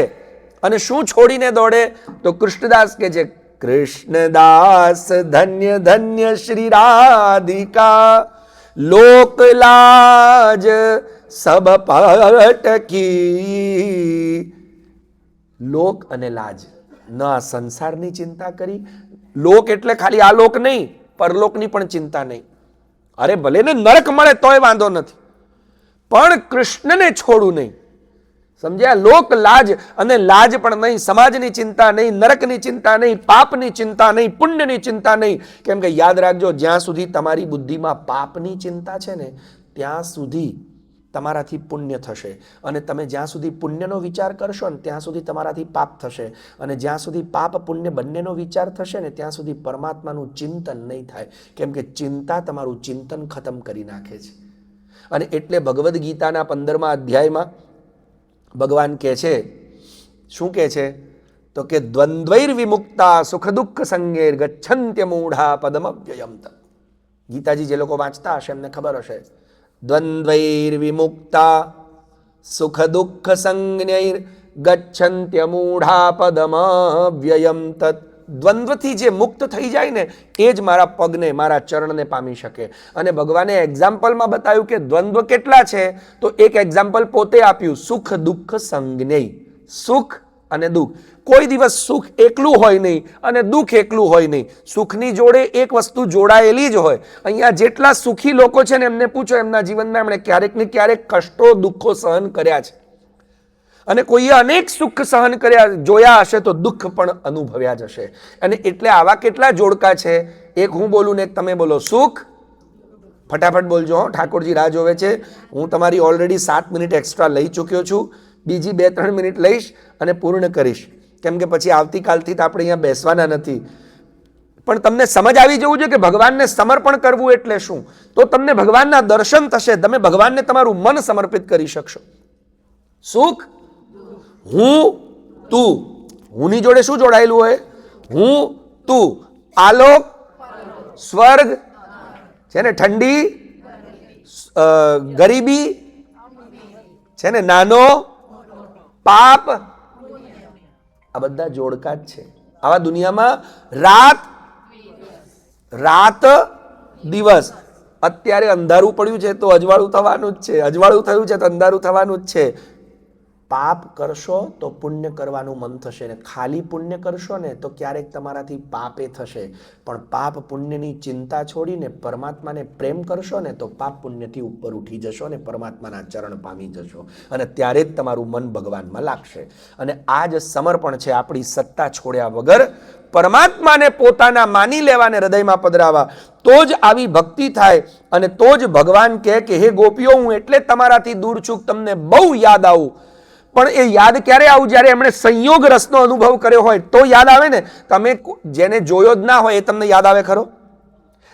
અને શું છોડીને દોડે? તો કૃષ્ણદાસ કે છે કૃષ્ણદાસ ધન્ય ધન્ય શ્રી રાધિકા, લોક લાજ સબ પટકી. લોક અને લાજ, ન આ સંસારની ચિંતા કરી. લોક એટલે ખાલી આ લોક નહીં, પરલોકની પણ ચિંતા નહીં. અરે ભલે ને નરક મળે તોય વાંધો નથી, પણ કૃષ્ણને છોડું નહીં. સમજ્યા? લોક લાજ, અને લાજ પણ નહીં, સમાજની ચિંતા નહીં, નરકની ચિંતા નહીં, પાપની ચિંતા નહીં, પુણ્યની ચિંતા નહીં. કેમ કે યાદ રાખજો, જ્યાં સુધી તમારી બુદ્ધિમાં પાપની ચિંતા છે ને ત્યાં સુધી તમારાથી પુણ્ય થશે. અને તમે જ્યાં સુધી પુણ્યનો વિચાર કરશો ને ત્યાં સુધી તમારાથી પાપ થશે. અને જ્યાં સુધી પાપ પુણ્ય બંનેનો વિચાર થશે ને ત્યાં સુધી પરમાત્માનું ચિંતન નહીં થાય. કેમ કે ચિંતા તમારું ચિંતન ખતમ કરી નાખે છે. અને એટલે ભગવદ્ ગીતાના 15મા અધ્યાયમાં ભગવાન કહે છે, શું કહે છે? તો કે દ્વંદ્વૈર વિમુક્તા સુખ દુઃખ સંગેર ગચ્છન્ત્ય મૂઢા પદમવ્યયમ તત્. ગીતાજી જે લોકો વાંચતા હશે એમને ખબર હશે. દ્વંદ્વૈર વિમુક્તા સુખ દુઃખ સંજ્ઞૈર ગચ્છન્ત્ય મૂઢા પદમવ્યયમ તત્. દ્વંદ્વથી જે મુક્ત થઈ જાય ને એ જ મારા પગને, મારા ચરણને પામી શકે. અને ભગવાને એક્ઝામ્પલમાં બતાવ્યું કે દ્વંદ્વ કેટલા છે. તો એક એક્ઝામ્પલ પોતે આપ્યું, સુખ દુઃખ સંજ્ઞેય. સુખ અને દુઃખ. કોઈ દિવસ સુખ એકલું હોય નહીં અને દુઃખ એકલું હોય નહીં. સુખની જોડે એક વસ્તુ જોડાયેલી જ હોય. અહીંયા જેટલા સુખી લોકો છે ને એમને પૂછો, એમના જીવનમાં એમણે ક્યારેક ને ક્યારેક કષ્ટો દુઃખો સહન કર્યા છે. અને કોઈએ અનેક સુખ સહન કર્યા જોયા હશે તો દુઃખ પણ અનુભવ્યા જ હશે. અને એટલે આવા કેટલા જોડકા છે, એક હું બોલું ને એક તમે બોલો. સુખ, ફટાફટ બોલજો, ઠાકોરજી રાહ જોવે છે. હું તમારી ઓલરેડી 7 મિનિટ એક્સ્ટ્રા લઈ ચૂક્યો છું, બીજી 2-3 મિનિટ લઈશ અને પૂર્ણ કરીશ, કેમ કે પછી આવતીકાલથી તો આપણે અહીંયા બેસવાના નથી. પણ તમને સમજ આવી જવું જોઈએ કે ભગવાનને સમર્પણ કરવું એટલે શું. તો તમને ભગવાનના દર્શન થશે, તમે ભગવાનને તમારું મન સમર્પિત કરી શકશો. સુખ, હું તું, હુંની જોડે શું જોડાયેલું હોય? હું તું. આલોક, સ્વર્ગ છે ને, ઠંડી, ગરીબી છે ને, નાનો, પાપ, આ બધા જોડકા જ છે. આવા દુનિયામાં રાત દિવસ. અત્યારે અંધારું પડ્યું છે તો અજવાળું થવાનું જ છે, અજવાળું થયું છે તો અંધારું થવાનું જ છે. પાપ કરશો તો પુણ્ય કરવાનું મન થશે, ને ખાલી પુણ્ય કરશો ને તો ક્યારેક તમારાથી પાપે થશે. પણ પાપ પુણ્યની ચિંતા છોડીને પરમાત્માને પ્રેમ કરશો ને તો પાપ પુણ્યથી ઉપર ઉઠી જશો અને પરમાત્માના ચરણ પામી જશો, અને ત્યારે જ તમારું મન ભગવાનમાં લાગશે. અને આ જ સમર્પણ છે, આપણી સત્તા છોડ્યા વગર પરમાત્માને પોતાના માની લેવાને હૃદયમાં પધરાવા. તો જ આવી ભક્તિ થાય, અને તો જ ભગવાન કહે કે હે ગોપીઓ, હું એટલે તમારાથી દૂર છું, તમને બહુ યાદ આવું. પણ એ યાદ ક્યારે આવું? જ્યારે એમણે સંયોગ રસનો અનુભવ કર્યો હોય તો યાદ આવે ને. તમે જેને જોયો જ ના હોય એ તમને યાદ આવે ખરો?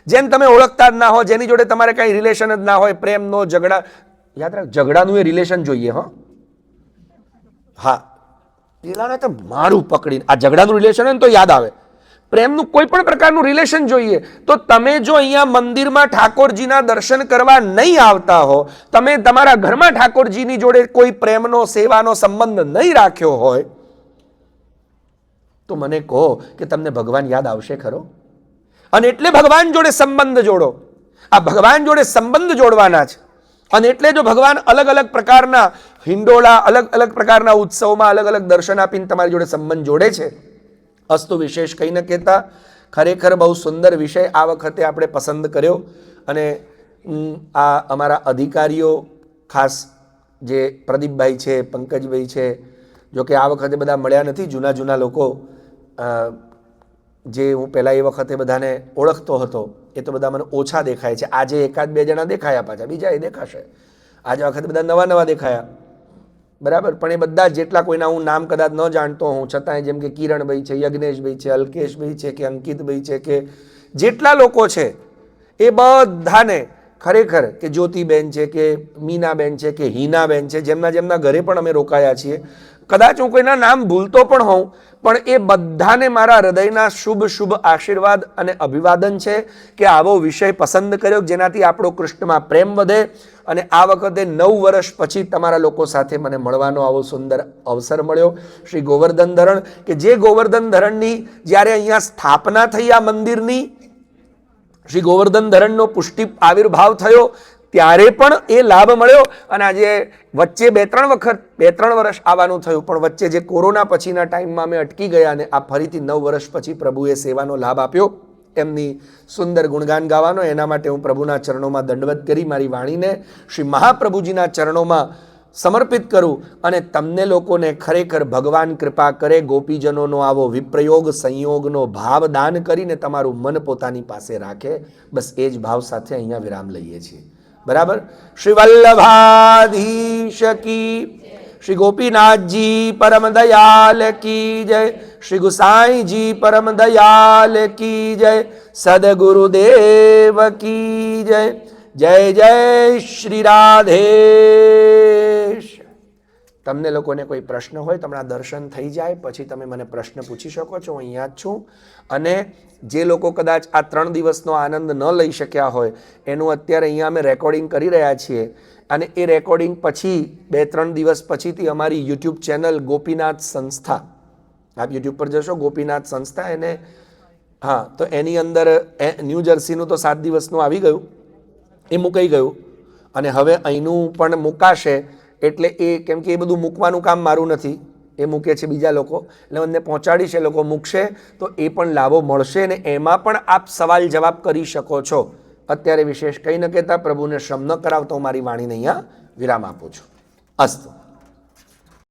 જેને તમે ઓળખતા જ ના હોય, જેની જોડે તમારે કઈ રિલેશન જ ના હોય, પ્રેમનો, ઝઘડા, યાદ રાખ, ઝઘડાનું એ રિલેશન જોઈએ. હા, પેલાને તો મારું પકડીને આ ઝઘડાનું રિલેશન હોય ને તો યાદ આવે. પ્રેમનું કોઈ પણ પ્રકારનું રિલેશન જોઈએ. તો તમે જો અહીંયા મંદિરમાં ઠાકોરજીના દર્શન કરવા નહીં આવતા હો, તમે તમારા ઘરમાં ઠાકોરજીની જોડે કોઈ પ્રેમનો, સેવાનો સંબંધ નહીં રાખ્યો હોય, તો મને કહો કે તમને ભગવાન યાદ આવશે ખરો? અને એટલે ભગવાન જોડે સંબંધ જોડો. આ ભગવાન જોડે સંબંધ જોડવાના છે. અને એટલે જો ભગવાન અલગ અલગ પ્રકારના હિંડોળા, અલગ અલગ પ્રકારના ઉત્સવમાં અલગ અલગ દર્શન આપીને તમારી જોડે સંબંધ જોડે છે. અસ્તુ વિશેષ કંઈ ન કહેતા. ખરેખર બહુ સુંદર વિષય આ વખતે આપણે પસંદ કર્યો. અને આ અમારા અધિકારીઓ, ખાસ જે પ્રદીપભાઈ છે, પંકજભાઈ છે, જો કે આ વખતે બધા મળ્યા નથી, જૂના લોકો જે હું પહેલાં એ વખતે બધાને ઓળખતો હતો એ તો બધા મને ઓછા દેખાય છે. આજે 1-2 જણા દેખાયા, પાછા બીજા એ દેખાશે. આજે વખતે બધા નવા દેખાયા, બરાબર. પણ એ બધા જેટલા કોઈના હું નામ કદાચ ન જાણતો હોઉં છતાંય, જેમ કે કિરણભાઈ છે, યજ્ઞેશભાઈ છે, અલ્કેશભાઈ છે, કે અંકિતભાઈ છે, કે જેટલા લોકો છે એ બધાને ખરેખર, કે જ્યોતિબેન છે, કે મીનાબેન છે, કે હિનાબેન છે, જેમના ઘરે પણ અમે રોકાયા છીએ. કદાચ હું કોઈના નામ ભૂલતો પણ હોઉં, પણ એ બધાને મારા હૃદયના શુભ આશીર્વાદ અને અભિવાદન છે કે આવો વિષય પસંદ કર્યો જેનાથી આપણો કૃષ્ણમાં પ્રેમ વધે. અને આ વખતે 9 વર્ષ પછી તમારા લોકો સાથે મને મળવાનો આવો સુંદર અવસર મળ્યો. શ્રી ગોવર્ધન ધરણ, કે જે ગોવર્ધન ધરણની જ્યારે અહીંયા સ્થાપના થઈ, આ મંદિરની, શ્રી ગોવર્ધન ધરણનો પુષ્ટિ આવિર્ભાવ થયો, ત્યારે પણ એ લાભ મળ્યો. અને આજે વચ્ચે 2-3 વર્ષ આવવાનું થયું, પણ વચ્ચે જે કોરોના પછીના ટાઈમમાં અમે અટકી ગયા, અને આ ફરીથી 9 વર્ષ પછી પ્રભુએ સેવાનો લાભ આપ્યો, એમની સુંદર ગુણગાન ગાવાનો. એના માટે હું પ્રભુના ચરણોમાં દંડવત કરી મારી વાણીને શ્રી મહાપ્રભુજીના ચરણોમાં સમર્પિત કરું. અને તમને લોકોને ખરેખર ભગવાન કૃપા કરે, ગોપીજનોનો આવો વિપ્રયોગ સંયોગનો ભાવ દાન કરીને તમારું મન પોતાની પાસે રાખે. બસ એ જ ભાવ સાથે અહીંયા વિરામ લઈએ છીએ. બરાબર. શ્રી વલ્લભાધીશ કી, શ્રી ગોપીનાથજી પરમ દયાલ કી જય, શ્રી ગુસાઈજી પરમ દયાલ કી જય, સદગુરુદેવ કી જય. જય જય શ્રી રાધેશ. તમને લોકોને કોઈ પ્રશ્ન હોય, તમારા દર્શન થઈ જાય પછી તમે મને પ્રશ્ન પૂછી શકો છો, હું અહીંયા જ છું. અને જે લોકો કદાચ આ 3 દિવસનો આનંદ ન લઈ શક્યા હોય, એનું અત્યારે અહીંયા અમે રેકોર્ડિંગ કરી રહ્યા છીએ. અને એ રેકોર્ડિંગ પછી 2-3 દિવસ પછીથી અમારી યુટ્યુબ ચેનલ ગોપીનાથ સંસ્થા, આપ યુટ્યુબ પર જશો ગોપીનાથ સંસ્થા, એને હા, તો એની અંદર ન્યૂ જર્સીનું તો 7 દિવસનું આવી ગયું, એ મુકાઈ ગયું. અને હવે અહીંનું પણ મુકાશે. એટલે એ, કેમ કે એ બધું મૂકવાનું કામ મારું નથી, એ મૂકે છે બીજા લોકો, એટલે મને પહોંચાડીશ, એ લોકો મૂકશે તો એ પણ લાભો મળશે. ને એમાં પણ આપ સવાલ જવાબ કરી શકો છો. અત્યારે વિશેષ કંઈ ન કહેતા, પ્રભુને શ્રમ ન કરાવતો મારી વાણીને અહીંયા વિરામ આપું છું. અસ્તુ.